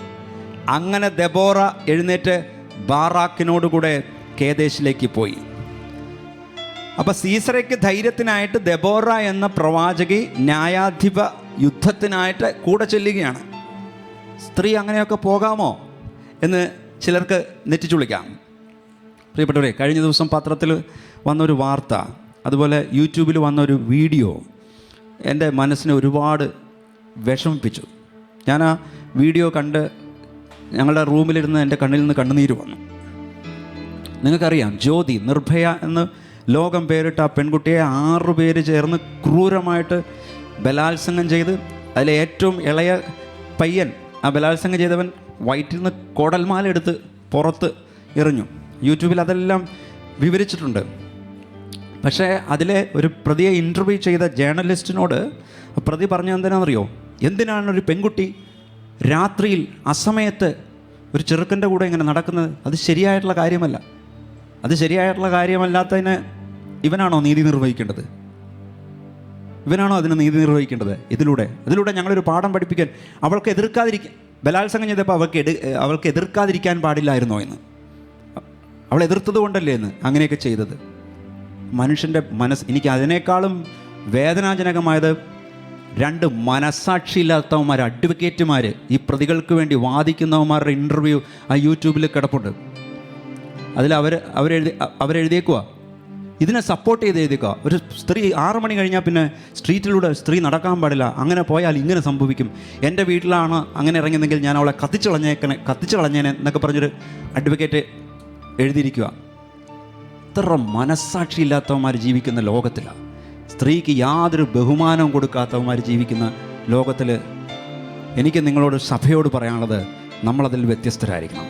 അങ്ങനെ ദെബോറ എഴുന്നേറ്റ് ബാറാക്കിനോടുകൂടെ കേദേശിലേക്ക് പോയി. അപ്പം സീസറയ്ക്ക് ധൈര്യത്തിനായിട്ട് ദെബോറ എന്ന പ്രവാചകി ന്യായാധിപ യുദ്ധത്തിനായിട്ട് കൂടെ ചെല്ലുകയാണ്. സ്ത്രീ അങ്ങനെയൊക്കെ പോകാമോ എന്ന് ചിലർക്ക് നെറ്റിച്ചുളിക്കാം. പ്രിയപ്പെട്ടവരെ, കഴിഞ്ഞ ദിവസം പത്രത്തിൽ വന്നൊരു വാർത്ത, അതുപോലെ യൂട്യൂബിൽ വന്നൊരു വീഡിയോ എൻ്റെ മനസ്സിനെ ഒരുപാട് വിഷമിപ്പിച്ചു. ഞാൻ ആ വീഡിയോ കണ്ട് ഞങ്ങളുടെ റൂമിലിരുന്ന് എൻ്റെ കണ്ണിൽ നിന്ന് കണ്ണുനീര് വന്നു. നിങ്ങൾക്കറിയാം, ജ്യോതി, നിർഭയ എന്ന് ലോകം പേരിട്ട ആ പെൺകുട്ടിയെ 6 പേര് ചേർന്ന് ക്രൂരമായിട്ട് ബലാത്സംഗം ചെയ്ത്, അതിലെ ഏറ്റവും ഇളയ പയ്യൻ, ആ ബലാത്സംഗം ചെയ്തവൻ വയറ്റിൽ നിന്ന് കുടൽമാല എടുത്ത് പുറത്ത് എറിഞ്ഞു. യൂട്യൂബിൽ അതെല്ലാം വിവരിച്ചിട്ടുണ്ട്. പക്ഷേ അതിലെ ഒരു പ്രതിയെ ഇൻ്റർവ്യൂ ചെയ്ത ജേർണലിസ്റ്റിനോട് പ്രതി പറഞ്ഞത് എന്തിനാണെന്നറിയോ? എന്തിനാണ് ഒരു പെൺകുട്ടി രാത്രിയിൽ അസമയത്ത് ഒരു ചെറുക്കൻ്റെ കൂടെ ഇങ്ങനെ നടക്കുന്നത്? അത് ശരിയായിട്ടുള്ള കാര്യമല്ല. അത് ശരിയായിട്ടുള്ള കാര്യമല്ലാത്തതിന് ഇവനാണോ നീതി നിർവഹിക്കേണ്ടത്? ഇവനാണോ അതിന് നീതി നിർവഹിക്കേണ്ടത്? ഇതിലൂടെ ഞങ്ങളൊരു പാഠം പഠിപ്പിക്കാൻ, അവൾക്ക് എതിർക്കാതിരിക്കാൻ, ബലാത്സംഗം ചെയ്തപ്പോൾ അവൾക്ക് എതിർക്കാതിരിക്കാൻ പാടില്ലായിരുന്നോ എന്ന്? അവൾ എതിർത്തത് കൊണ്ടല്ലേ എന്ന് അങ്ങനെയൊക്കെ ചെയ്തത്? മനുഷ്യൻ്റെ എനിക്ക് അതിനേക്കാളും വേദനാജനകമായത് 2 മനസ്സാക്ഷിയില്ലാത്തവന്മാർ, അഡ്വക്കേറ്റുമാർ, ഈ പ്രതികൾക്ക് വേണ്ടി വാദിക്കുന്നവന്മാരുടെ ഇൻ്റർവ്യൂ ആ യൂട്യൂബിൽ കിടപ്പുണ്ട്. അതിൽ അവരെഴുതിയേക്കുക, ഇതിനെ സപ്പോർട്ട് ചെയ്ത് എഴുതിക്കുക. ഒരു സ്ത്രീ 6 മണി കഴിഞ്ഞാൽ പിന്നെ സ്ട്രീറ്റിലൂടെ സ്ത്രീ നടക്കാൻ പാടില്ല, അങ്ങനെ പോയാൽ ഇങ്ങനെ സംഭവിക്കും, എൻ്റെ വീട്ടിലാണ് അങ്ങനെ ഇറങ്ങുന്നെങ്കിൽ ഞാൻ അവളെ കത്തിച്ചു കളഞ്ഞേനെ എന്നൊക്കെ പറഞ്ഞൊരു അഡ്വക്കേറ്റ് എഴുതിയിരിക്കുക. ഇത്ര മനസ്സാക്ഷിയില്ലാത്തവന്മാർ ജീവിക്കുന്ന ലോകത്തിലാണ്, സ്ത്രീക്ക് യാതൊരു ബഹുമാനവും കൊടുക്കാത്തവന്മാർ ജീവിക്കുന്ന ലോകത്തിൽ എനിക്ക് നിങ്ങളോട്, സഭയോട് പറയാനുള്ളത്, നമ്മളതിൽ വ്യത്യസ്തരായിരിക്കണം.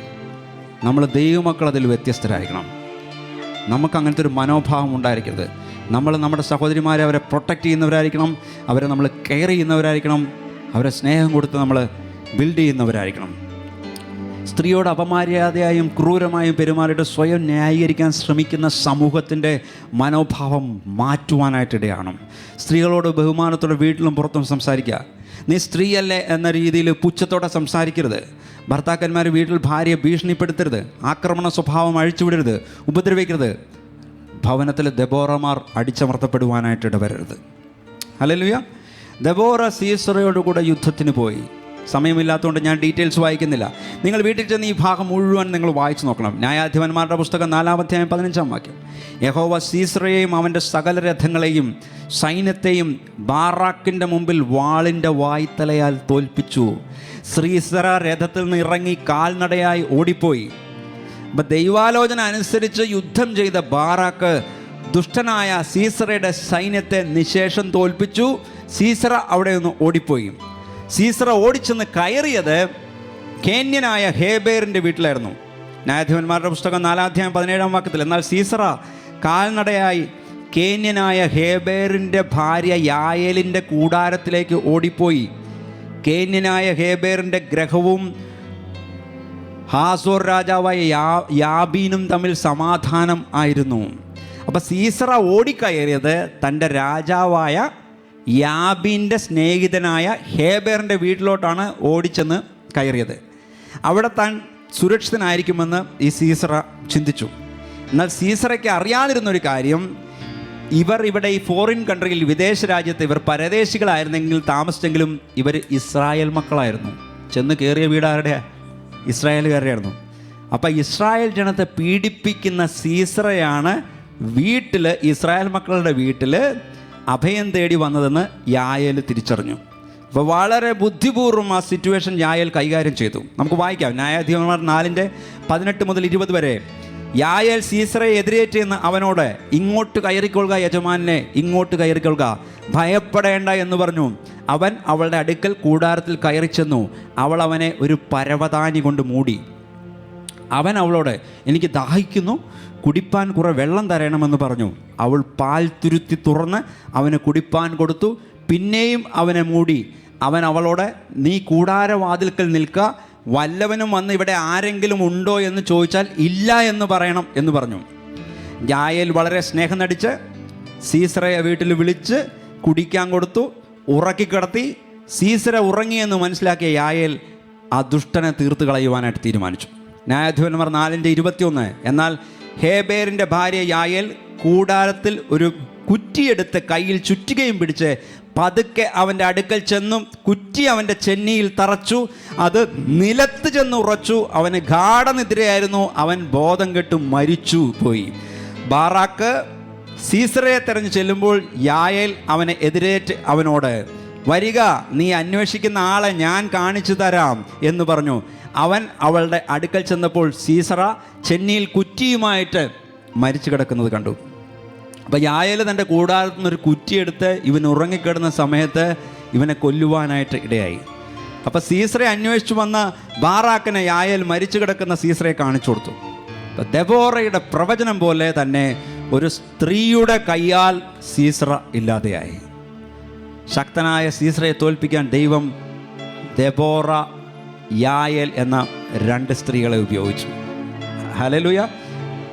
നമ്മൾ ദൈവമക്കളതിൽ വ്യത്യസ്തരായിരിക്കണം. നമുക്ക് അങ്ങനത്തെ ഒരു മനോഭാവം ഉണ്ടായിരിക്കരുത്. നമ്മൾ നമ്മുടെ സഹോദരിമാരെ അവരെ പ്രൊട്ടക്റ്റ് ചെയ്യുന്നവരായിരിക്കണം, അവരെ നമ്മൾ കെയർ ചെയ്യുന്നവരായിരിക്കണം, അവരെ സ്നേഹം കൊടുത്ത് നമ്മൾ ബിൽഡ് ചെയ്യുന്നവരായിരിക്കണം. സ്ത്രീയോട് അപമര്യാദയായും ക്രൂരമായും പെരുമാറിയിട്ട് സ്വയം ന്യായീകരിക്കാൻ ശ്രമിക്കുന്ന സമൂഹത്തിൻ്റെ മനോഭാവം മാറ്റുവാനായിട്ടിടയാണ്. സ്ത്രീകളോട് ബഹുമാനത്തോടെ വീട്ടിലും പുറത്തും സംസാരിക്കുക. നീ സ്ത്രീയല്ലേ എന്ന രീതിയിൽ പുച്ഛത്തോടെ സംസാരിക്കരുത്. ഭർത്താക്കന്മാർ വീട്ടിൽ ഭാര്യയെ ഭീഷണിപ്പെടുത്തരുത്, ആക്രമണ സ്വഭാവം അഴിച്ചുവിടരുത്, ഉപദ്രവിക്കരുത്. ഭവനത്തിൽ ദെബോറമാർ അടിച്ചമർത്തപ്പെടുവാനായിട്ട് ഇടവരരുത്. ഹല്ലേലൂയ. ദെബോറ സീസറയോടുകൂടെ യുദ്ധത്തിന് പോയി. സമയമില്ലാത്തതുകൊണ്ട് ഞാൻ ഡീറ്റെയിൽസ് വായിക്കുന്നില്ല. നിങ്ങൾ വീട്ടിൽ ചെന്ന് ഈ ഭാഗം മുഴുവൻ നിങ്ങൾ വായിച്ചു നോക്കണം. ന്യായാധിപന്മാരുടെ പുസ്തകം 4-ാം അധ്യായം 15-ാം വാക്യം. യഹോവ സീസറയെയും അവൻ്റെ സകല രഥങ്ങളെയും സൈന്യത്തെയും ബാറാക്കിൻ്റെ മുമ്പിൽ വാളിൻ്റെ വായ്ത്തലയാൽ തോൽപ്പിച്ചു. സീസറ രഥത്തിൽ നിന്ന് ഇറങ്ങി കാൽനടയായി ഓടിപ്പോയി. അപ്പം ദൈവാലോചന അനുസരിച്ച് യുദ്ധം ചെയ്ത ബാറാക്ക് ദുഷ്ടനായ സീസറയുടെ സൈന്യത്തെ നിശേഷം തോൽപ്പിച്ചു. സീസറ അവിടെ നിന്ന് ഓടിപ്പോയി. സീസറ ഓടിച്ചെന്ന് കയറിയത് കേന്യനായ ഹേബേറിൻ്റെ വീട്ടിലായിരുന്നു. ന്യായാധിപന്മാരുടെ പുസ്തകം 4-ാം അധ്യായം 17-ാം വാക്യത്തിൽ, എന്നാൽ സീസറ കാൽനടയായി കേന്യനായ ഹേബേറിൻ്റെ ഭാര്യ യായേലിൻ്റെ കൂടാരത്തിലേക്ക് ഓടിപ്പോയി. കേന്യനായ ഹേബേറിൻ്റെ ഗ്രഹവും ഹാസോർ രാജാവായ യാബീനും തമ്മിൽ സമാധാനം ആയിരുന്നു. അപ്പോൾ സീസറ ഓടിക്കയറിയത് തൻ്റെ രാജാവായ യാബീൻ്റെ സ്നേഹിതനായ ഹേബേറിൻ്റെ വീട്ടിലോട്ടാണ് ഓടിച്ചെന്ന് കയറിയത്. അവിടെ താൻ സുരക്ഷിതനായിരിക്കുമെന്ന് ഈ സീസറ ചിന്തിച്ചു. എന്നാൽ സീസറയ്ക്ക് അറിയാതിരുന്നൊരു കാര്യം, ഇവിടെ ഈ ഫോറിൻ കൺട്രിയിൽ, വിദേശ രാജ്യത്ത് ഇവർ പരദേശികളായിരുന്നെങ്കിൽ താമസിച്ചെങ്കിലും ഇവർ ഇസ്രായേൽ മക്കളായിരുന്നു. ചെന്ന് കയറിയ വീടാരുടെ? ഇസ്രായേലുകാരുടെയായിരുന്നു. അപ്പം ഇസ്രായേൽ ജനത്തെ പീഡിപ്പിക്കുന്ന സീസറയാണ് ഇസ്രായേൽ മക്കളുടെ വീട്ടിൽ അഭയം തേടി വന്നതെന്ന് യായേൽ തിരിച്ചറിഞ്ഞു. അപ്പോൾ വളരെ ബുദ്ധിപൂർവ്വം ആ സിറ്റുവേഷൻ യായേൽ കൈകാര്യം ചെയ്തു. നമുക്ക് വായിക്കാം ന്യായാധിപന്മാർ 4-18 മുതൽ 20 വരെ. യായേൽ സീസറയെ എതിരേറ്റെന്ന് അവനോട്, ഇങ്ങോട്ട് കയറിക്കൊള്ളുക യജമാനെ, ഇങ്ങോട്ട് കയറിക്കൊള്ളുക, ഭയപ്പെടേണ്ട എന്ന് പറഞ്ഞു. അവൻ അവളുടെ അടുക്കൽ കൂടാരത്തിൽ കയറി ചെന്നു. അവൾ അവനെ ഒരു പരവതാനി കൊണ്ട് മൂടി. അവൻ അവളോട്, എനിക്ക് ദാഹിക്കുന്നു, കുടിപ്പാൻ കുറെ വെള്ളം തരണമെന്ന് പറഞ്ഞു. അവൾ പാൽ തുരുത്തി തുറന്ന് അവന് കുടിപ്പാൻ കൊടുത്തു. പിന്നെയും അവനെ മൂടി. അവൻ അവളോട്, നീ കൂടാരവാതിൽക്കൽ നിൽക്കുക, വല്ലവനും വന്ന് ഇവിടെ ആരെങ്കിലും ഉണ്ടോ എന്ന് ചോദിച്ചാൽ ഇല്ല എന്ന് പറയണം എന്ന് പറഞ്ഞു. യായേൽ വളരെ സ്നേഹം നടിച്ച് സീസറയെ വീട്ടിൽ വിളിച്ച് കുടിക്കാൻ കൊടുത്തു, ഉറക്കിക്കിടത്തി. സീസര ഉറങ്ങിയെന്ന് മനസ്സിലാക്കിയ യായേൽ ആ ദുഷ്ടനെ തീർത്ത് കളയുവാനായിട്ട് തീരുമാനിച്ചു. ന്യായാധിപന്മാർ 4:21. എന്നാൽ ഹേബേറിൻ്റെ ഭാര്യ യായേൽ കൂടാരത്തിൽ ഒരു കുറ്റിയെടുത്ത് കയ്യിൽ ചുറ്റുകയും പിടിച്ച് പതുക്കെ അവൻ്റെ അടുക്കൽ ചെന്നും കുറ്റി അവൻ്റെ ചെന്നിയിൽ തറച്ചു. അത് നിലത്ത് ചെന്ന് ഉറച്ചു. അവന് ഗാഠനിദ്രയായിരുന്നു. അവൻ ബോധം കെട്ടു മരിച്ചു പോയി. ബാറാക്ക് സീസറയെ തെരഞ്ഞു ചെല്ലുമ്പോൾ യായേൽ അവനെ എതിരേറ്റ് അവനോട്, വരിക, നീ അന്വേഷിക്കുന്ന ആളെ ഞാൻ കാണിച്ചു തരാം എന്ന് പറഞ്ഞു. അവൻ അവളുടെ അടുക്കൽ ചെന്നപ്പോൾ സീസറ ചെന്നിയിൽ കുറ്റിയുമായിട്ട് മരിച്ചു കിടക്കുന്നത് കണ്ടു. അപ്പോൾ യായേൽ തൻ്റെ കൂടാരത്തിൽ നിന്നൊരു കുറ്റിയെടുത്ത് ഇവൻ ഉറങ്ങിക്കിടന്ന സമയത്ത് ഇവനെ കൊല്ലുവാനായിട്ട് ഇടയായി. അപ്പോൾ സീസറയെ അന്വേഷിച്ചു വന്ന ബാറാക്കിനെ യായേൽ മരിച്ചു കിടക്കുന്ന സീസറയെ കാണിച്ചു കൊടുത്തു. അപ്പോൾ ദെബോറയുടെ പ്രവചനം പോലെ തന്നെ ഒരു സ്ത്രീയുടെ കയ്യാൽ സീസറ ഇല്ലാതെയായി. ശക്തനായ സീസറയെ തോൽപ്പിക്കാൻ ദൈവം ദെബോറ, യായേൽ എന്ന 2 സ്ത്രീകളെ ഉപയോഗിച്ചു. ഹല്ലേലൂയ.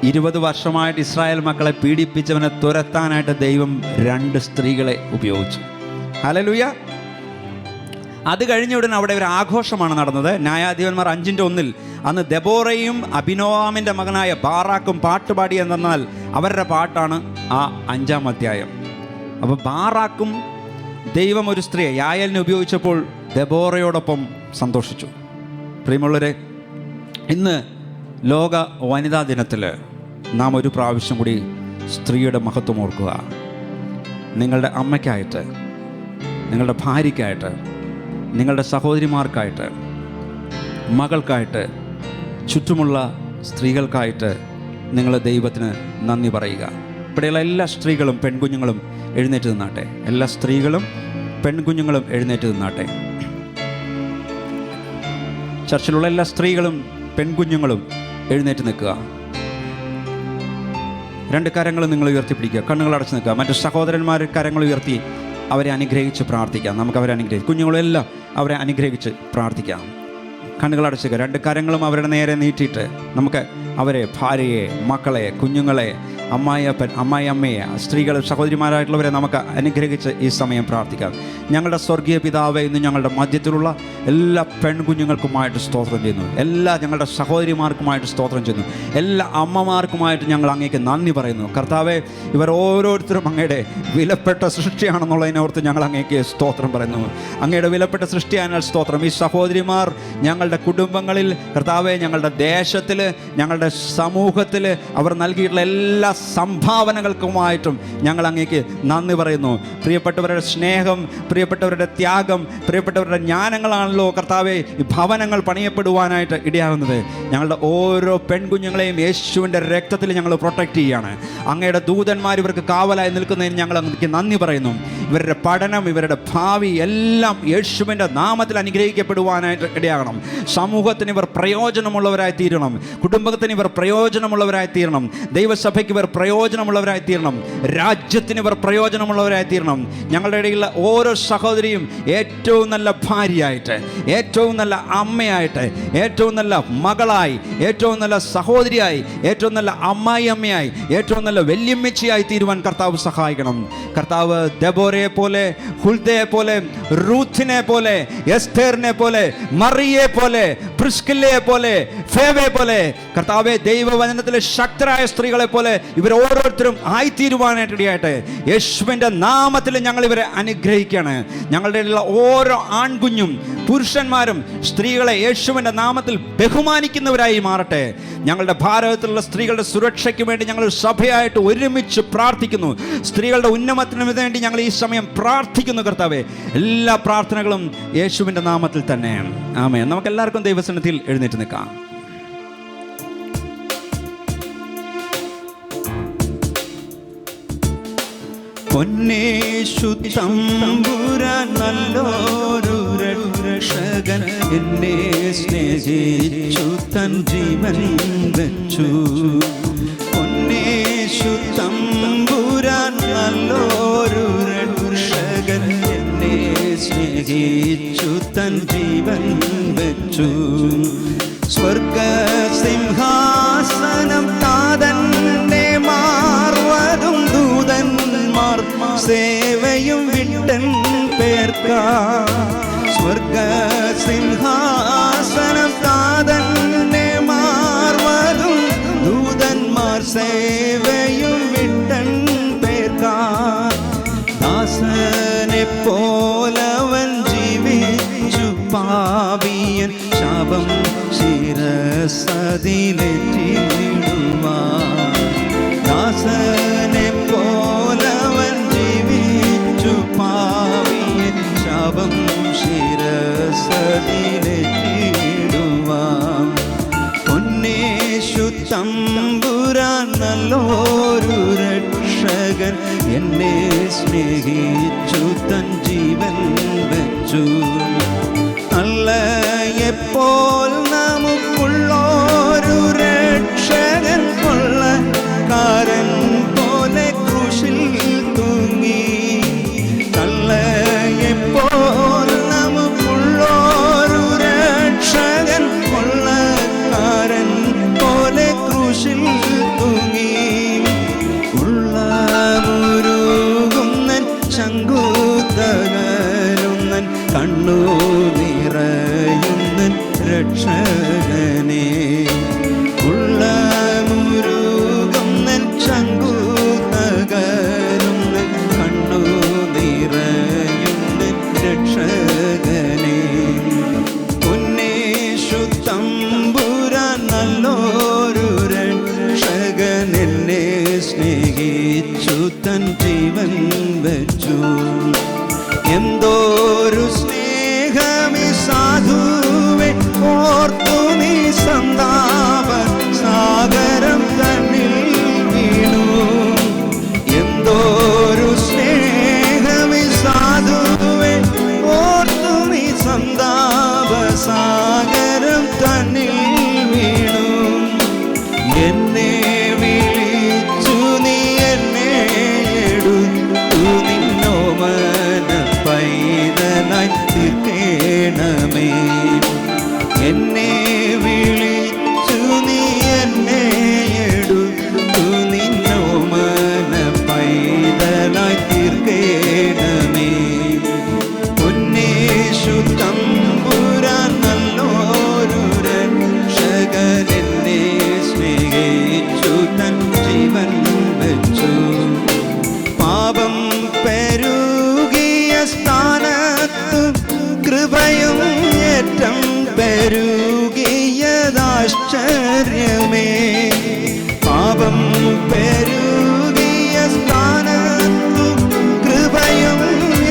20 വർഷമായിട്ട് ഇസ്രായേൽ മക്കളെ പീഡിപ്പിച്ചവനെ തുരത്താനായിട്ട് ദൈവം 2 സ്ത്രീകളെ ഉപയോഗിച്ചു. ഹല്ലേലൂയ. അത് കഴിഞ്ഞ ഉടനെ അവിടെ ഒരു ആഘോഷമാണ് നടന്നത്. ന്യായാധിപന്മാർ 5:1 അന്ന് ദെബോറയും അബിനോവാമിൻ്റെ മകനായ ബാറാക്കും പാട്ടുപാടി എന്നാൽ അവരുടെ പാട്ടാണ് ആ 5-ാം അധ്യായം. അപ്പോൾ ബാറാക്കും ദൈവം ഒരു സ്ത്രീയെ യായേലിനെ ഉപയോഗിച്ചപ്പോൾ ദെബോറയോടൊപ്പം സന്തോഷിച്ചു. പ്രിയമുള്ളവരെ, ഇന്ന് ലോക വനിതാ ദിനത്തിൽ നാം ഒരു പ്രാവശ്യം കൂടി സ്ത്രീയുടെ മഹത്വം ഓർക്കുക. നിങ്ങളുടെ അമ്മയ്ക്കായിട്ട്, നിങ്ങളുടെ ഭാര്യയ്ക്കായിട്ട്, നിങ്ങളുടെ സഹോദരിമാർക്കായിട്ട്, മകൾക്കായിട്ട്, ചുറ്റുമുള്ള സ്ത്രീകൾക്കായിട്ട് നിങ്ങൾ ദൈവത്തിന് നന്ദി പറയുക. ഇവിടെയുള്ള എല്ലാ സ്ത്രീകളും പെൺകുഞ്ഞുങ്ങളും എഴുന്നേറ്റ് നിന്നാട്ടെ. എല്ലാ സ്ത്രീകളും പെൺകുഞ്ഞുങ്ങളും എഴുന്നേറ്റ് നിന്നാട്ടെ. ചർച്ചിലുള്ള എല്ലാ സ്ത്രീകളും പെൺകുഞ്ഞുങ്ങളും എഴുന്നേറ്റ് നിൽക്കുക. 2 കരങ്ങളും നിങ്ങൾ ഉയർത്തിപ്പിടിക്കുക. കണ്ണുകൾ അടച്ചു നിൽക്കുക. മറ്റു സഹോദരന്മാർ കരങ്ങൾ ഉയർത്തി അവരെ അനുഗ്രഹിച്ച് പ്രാർത്ഥിക്കാം. നമുക്ക് അവരെ അനുഗ്രഹിച്ച്, കുഞ്ഞുങ്ങളെല്ലാം അവരെ അനുഗ്രഹിച്ച് പ്രാർത്ഥിക്കാം. കണ്ണുകൾ അടച്ചുക. 2 കരങ്ങളും അവരുടെ നേരെ നീട്ടിയിട്ട് നമുക്ക് അവരെ, ഭാര്യയെ, മക്കളെ, കുഞ്ഞുങ്ങളെ, അമ്മായിയപ്പൻ, അമ്മായിയമ്മയെ, സ്ത്രീകൾ, സഹോദരിമാരായിട്ടുള്ളവരെ നമുക്ക് അനുഗ്രഹിച്ച് ഈ സമയം പ്രാർത്ഥിക്കാം. ഞങ്ങളുടെ സ്വർഗീയ പിതാവേ, ഇന്ന് ഞങ്ങളുടെ മധ്യത്തിലുള്ള എല്ലാ പെൺകുഞ്ഞുങ്ങൾക്കുമായിട്ട് സ്തോത്രം ചെയ്യുന്നു. എല്ലാ ഞങ്ങളുടെ സഹോദരിമാർക്കുമായിട്ട് സ്തോത്രം ചെയ്യുന്നു. എല്ലാ അമ്മമാർക്കുമായിട്ട് ഞങ്ങൾ അങ്ങേക്ക് നന്ദി പറയുന്നു. കർത്താവേ, ഇവർ ഓരോരുത്തരും അങ്ങയുടെ വിലപ്പെട്ട സൃഷ്ടിയാണെന്നുള്ളതിനോർത്ത് ഞങ്ങൾ അങ്ങേക്ക് സ്തോത്രം പറയുന്നു. അങ്ങയുടെ വിലപ്പെട്ട സൃഷ്ടിയാനാൽ സ്തോത്രം. ഈ സഹോദരിമാർ ഞങ്ങളുടെ കുടുംബങ്ങളിൽ, കർത്താവേ, ഞങ്ങളുടെ ദേശത്തിൽ, ഞങ്ങളുടെ സമൂഹത്തിൽ അവർ നൽകിയിട്ടുള്ള എല്ലാ സംഭാവനകൾക്കുമായിട്ടും ഞങ്ങൾ അങ്ങേക്ക് നന്ദി പറയുന്നു. പ്രിയപ്പെട്ടവരുടെ സ്നേഹം, പ്രിയപ്പെട്ടവരുടെ ത്യാഗം, പ്രിയപ്പെട്ടവരുടെ ജ്ഞാനങ്ങളാണല്ലോ കർത്താവെ ഈ ഭവനങ്ങൾ പണിയപ്പെടുവാനായിട്ട് ഇടയാകുന്നത്. ഞങ്ങളുടെ ഓരോ പെൺകുഞ്ഞുങ്ങളെയും യേശുവിൻ്റെ രക്തത്തിൽ ഞങ്ങൾ പ്രൊട്ടക്റ്റ് ചെയ്യുകയാണ്. അങ്ങയുടെ ദൂതന്മാർ ഇവർക്ക് കാവലായി നിൽക്കുന്നതിന് ഞങ്ങൾ അങ്ങേക്ക് നന്ദി പറയുന്നു. ഇവരുടെ പഠനം, ഇവരുടെ ഭാവി എല്ലാം യേശുവിൻ്റെ നാമത്തിൽ അനുഗ്രഹിക്കപ്പെടുവാനായിട്ട് ഇടയാകണം. സമൂഹത്തിന് ഇവർ പ്രയോജനമുള്ളവരായി തീരണം. കുടുംബത്തിന് ഇവർ പ്രയോജനമുള്ളവരായി തീരണം. ദൈവസഭയ്ക്ക് ഇവർ പ്രയോജനമുള്ളവരായി തീരണം. രാജ്യത്തിന് ഇവർ പ്രയോജനമുള്ളവരായി തീരണം. ഞങ്ങളുടെ ഇടയിലുള്ള ഓരോ സഹോദരിയും ഏറ്റവും നല്ല ഭാര്യയായിട്ട്, ഏറ്റവും നല്ല അമ്മയായിട്ട്, ഏറ്റവും നല്ല മകളായി, ഏറ്റവും നല്ല സഹോദരിയായി, ഏറ്റവും നല്ല അമ്മായി അമ്മയായി, ഏറ്റവും നല്ല വല്യമ്മച്ചിയായി തീരുവാൻ കർത്താവ് സഹായിക്കണം. കർത്താവ് ദെബോരയെ പോലെ, ഹുൽദയെ പോലെ, റൂത്തിനെ പോലെ, എസ്തേറിനെ പോലെ, മറിയെ പോലെ, പ്രിസ്കില്ലയെ പോലെ, ഫേവയെ പോലെ, കർത്താവെ ദൈവവചനത്തിലെ ശക്തരായ സ്ത്രീകളെ പോലെ ഇവർ ഓരോരുത്തരും ആയിത്തീരുവാനായിട്ട് ഇടയായിട്ട് യേശുവിൻ്റെ നാമത്തിൽ ഞങ്ങൾ ഇവരെ അനുഗ്രഹിക്കുകയാണ്. ഞങ്ങളുടെ ഇടയിലുള്ള ഓരോ ആൺകുഞ്ഞും പുരുഷന്മാരും സ്ത്രീകളെ യേശുവിൻ്റെ നാമത്തിൽ ബഹുമാനിക്കുന്നവരായി മാറട്ടെ. ഞങ്ങളുടെ ഭാരതത്തിലുള്ള സ്ത്രീകളുടെ സുരക്ഷയ്ക്ക് വേണ്ടി ഞങ്ങൾ സഭയായിട്ട് ഒരുമിച്ച് പ്രാർത്ഥിക്കുന്നു. സ്ത്രീകളുടെ ഉന്നമനത്തിന് വേണ്ടി ഞങ്ങൾ ഈ സമയം പ്രാർത്ഥിക്കുന്നു. കർത്താവേ, എല്ലാ പ്രാർത്ഥനകളും യേശുവിൻ്റെ നാമത്തിൽ തന്നെ. ആമേൻ. നമുക്കെല്ലാവർക്കും ദൈവസന്നിധിയിൽ എഴുന്നേറ്റ് നിൽക്കാം. പൊന്നേശു തമ്പുരാൻ നല്ലൊരു രക്ഷകൻ, എന്നെ സ്നേഹിച്ചു തൻ ജീവൻ വെച്ചു. പൊന്നേശു തമ്പുരാൻ നല്ലൊരു രക്ഷകൻ, എന്നെ സ്നേഹിച്ചു തൻ ജീവൻ വെച്ചു. സ്വർഗസിംഹാസനം താതന്നെ മാർവതും ദൂതന്മാർ സേവയും വിട്ടൻ പേർക്കാ. സ്വർഗസിംഹാസനം താതന്നെ ദാസനെ പോലവൻ ജീവിച്ചു പാവിയെ ശാപം ശിരസതിലേറ്റിടുവാൻ. പൊന്നേശു തമ്പുരാൻ നല്ലൊരു രക്ഷകൻ, എന്നെ സ്നേഹിച്ചു തൻ ജീവൻ വെച്ചു. അല്ലയെപ്പോൾ നമുക്കുള്ളൊരു രക്ഷകൻ, കൊള്ളക്കാരൻ പോലെ ക്രൂശിൽ തൂങ്ങി. അല്ലയെപ്പോൾ നമുക്കുള്ളൊരു രക്ഷകൻ, കൊള്ളക്കാരൻ പോലെ ക്രൂശിൽ തൂങ്ങി. ഉള്ളമുരുകുന്നൻ ശങ്കുതകരുന്നൻ കണ്ണു നിറയുന്നൻ രക്ഷകനെ. ഉള്ളമുരുകുന്നൻ ശങ്കുതകരുന്നൻ കണ്ണു നിറയുന്നൻ രക്ഷകനെ. പൊന്നേശു തമ്പുരാൻ നല്ലൊരു രക്ഷകൻ, എന്നെ സ്നേഹിച്ചു തൻ ജീവൻ വെച്ചു. എന്തോരു സ്നേഹമി സാധുവെ ഓർത്തു നീ സന്താപ സാഗരം തന്നിൽ വീണു. എന്തോരു സ്നേഹമി സാധുവെ ഓർത്തു നീ സന്താപ സാഗരം തന്നിൽ വീണു. എന്നെ വിളിച്ചു നീ എന്നെ എടുത്തു നിന്നോമന പൈതലായി തീർക്കേണമേ. എന്നെ വിളിച്ചു നീ എന്നെ എടുത്തു നിന്നോമന പൈതലായി തീർക്കേണമേ. പൊന്നേശു തമ്പുരാൻ നല്ലൊരു രക്ഷകൻ, എന്നെ സ്നേഹിച്ചു തൻ ജീവൻ വെച്ചു. പാപം പെരുകിയ സ്ഥാനത്തു കൃപയും ഏറ്റം പെരുകിയതാശ്ചര്യമേ. പാപം പെരുകിയ സ്ഥാനത്തു കൃപയും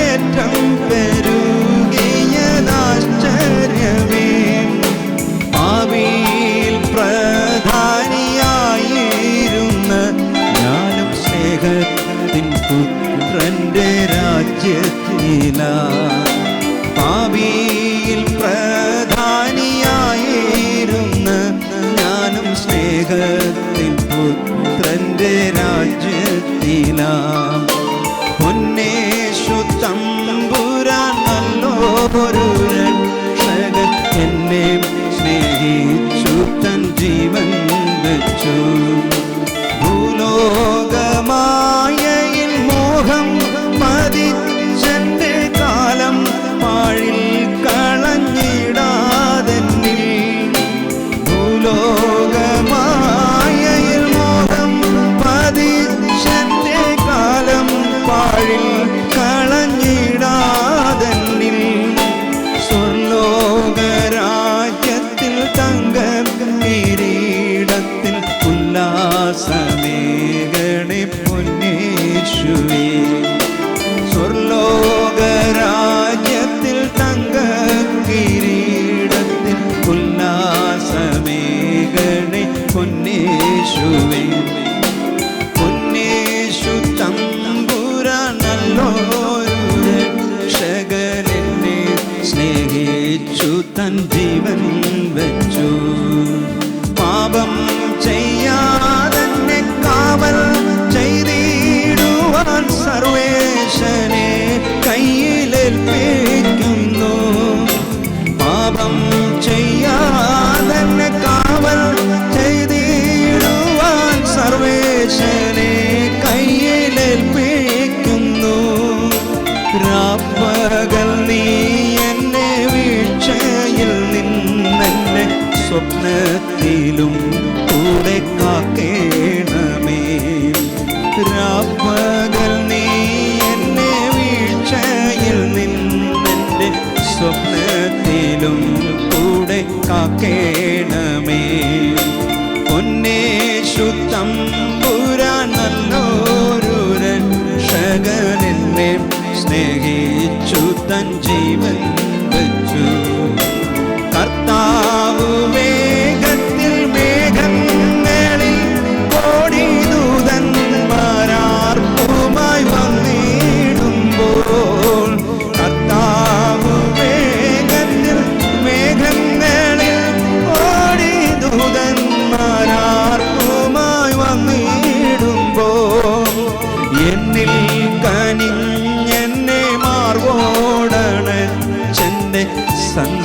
ഏറ്റം പെരുകിയതാശ്ചര്യമേ. പാപിയിൽ പ്രധാനിയായിരുന്ന ഞാനും സ്നേഹത്തിൻ പുത്രന്റെ രാജ്യത്തില. പാപിയിൽ പ്രധാനിയായിരുന്ന ഞാനും സ്നേഹത്തിൻ പുത്രന്റെ രാജ്യത്തില. പൊന്നേശു തമ്പുരാൻ നല്ലൊരു രക്ഷകൻ, എന്നെ സ്നേഹിച്ചു തൻ ജീവൻ വെച്ചു. ഭൂലോകമായയിൽ മോഹം പതിച്ചെന്റെ കാലം പാഴിൽ കളഞ്ഞിടാതെന്നിൽ. ഭൂലോകമായയിൽ മോഹം പതിച്ചെന്റെ കാലം പാഴിൽ കളഞ്ഞിടാതെന്നിൽ. സ്വർലോകരാജ്യത്തിൽ തങ്ക കിരീടത്തിൽ ഉല്ലാസമേഘണേ പൊന്നേശുവേ. സ്വർലോകരാജ്യത്തിൽ തങ്ക കിരീടത്തിൽ ഉല്ലാസമേഘണേ പൊന്നേശുവേ. പൊന്നേശു തമ്പുരാൻ നല്ലൊരു രക്ഷകൻ, എന്നെ സ്നേഹിച്ചു തൻ ജീവൻ വെച്ചു. പാപം ചെയ്യാതെന്നെ കാവൽ ചെയ്തിടുവാൻ സർവേശനെ കയ്യിലേൽപ്പിക്കുന്നു. പാപം ചെയ്യാതെന്നെ കാവൽ ചെയ്തിടുവാൻ സർവേശനെ കയ്യിലേൽപ്പിക്കുന്നു. രാപ്പകൽ നീ എന്നെ വീഴ്ചയിൽ നിന്നെന്നെ സ്വപ്നത്തിലും കൂടെ കാക്കേണമേ. രാപ്പകൽ നീ എന്നെ വീഴ്ചയിൽ നിന്നെന്റെ സ്വപ്നത്തിലും കൂടെ കാക്കേണമേ.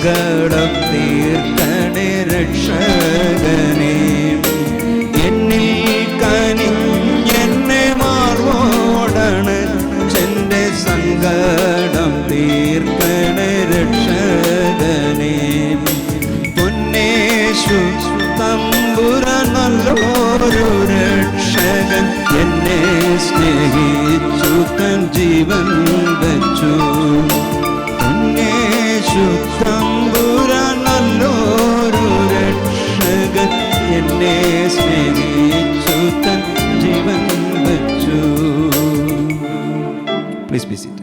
സങ്കടം തീർക്കണേ രക്ഷകനേ. എന്നിൽ കനിഞ്ഞെന്നെ മാർവോടാണ് എന്റെ സങ്കടം തീർക്കണേ രക്ഷകനേ. പൊന്നേശു തമ്പുരാൻ നല്ലൊരു രക്ഷകൻ, എന്നെ സ്നേഹിച്ചു തൻ ജീവൻ വച്ചു. പൊന്നേശു തമ്പുരാൻ നല്ലൊരു രക്ഷകൻ, എന്നെ സ്നേഹിച്ചു തൻ ജീവൻ വച്ചു. Please be seated.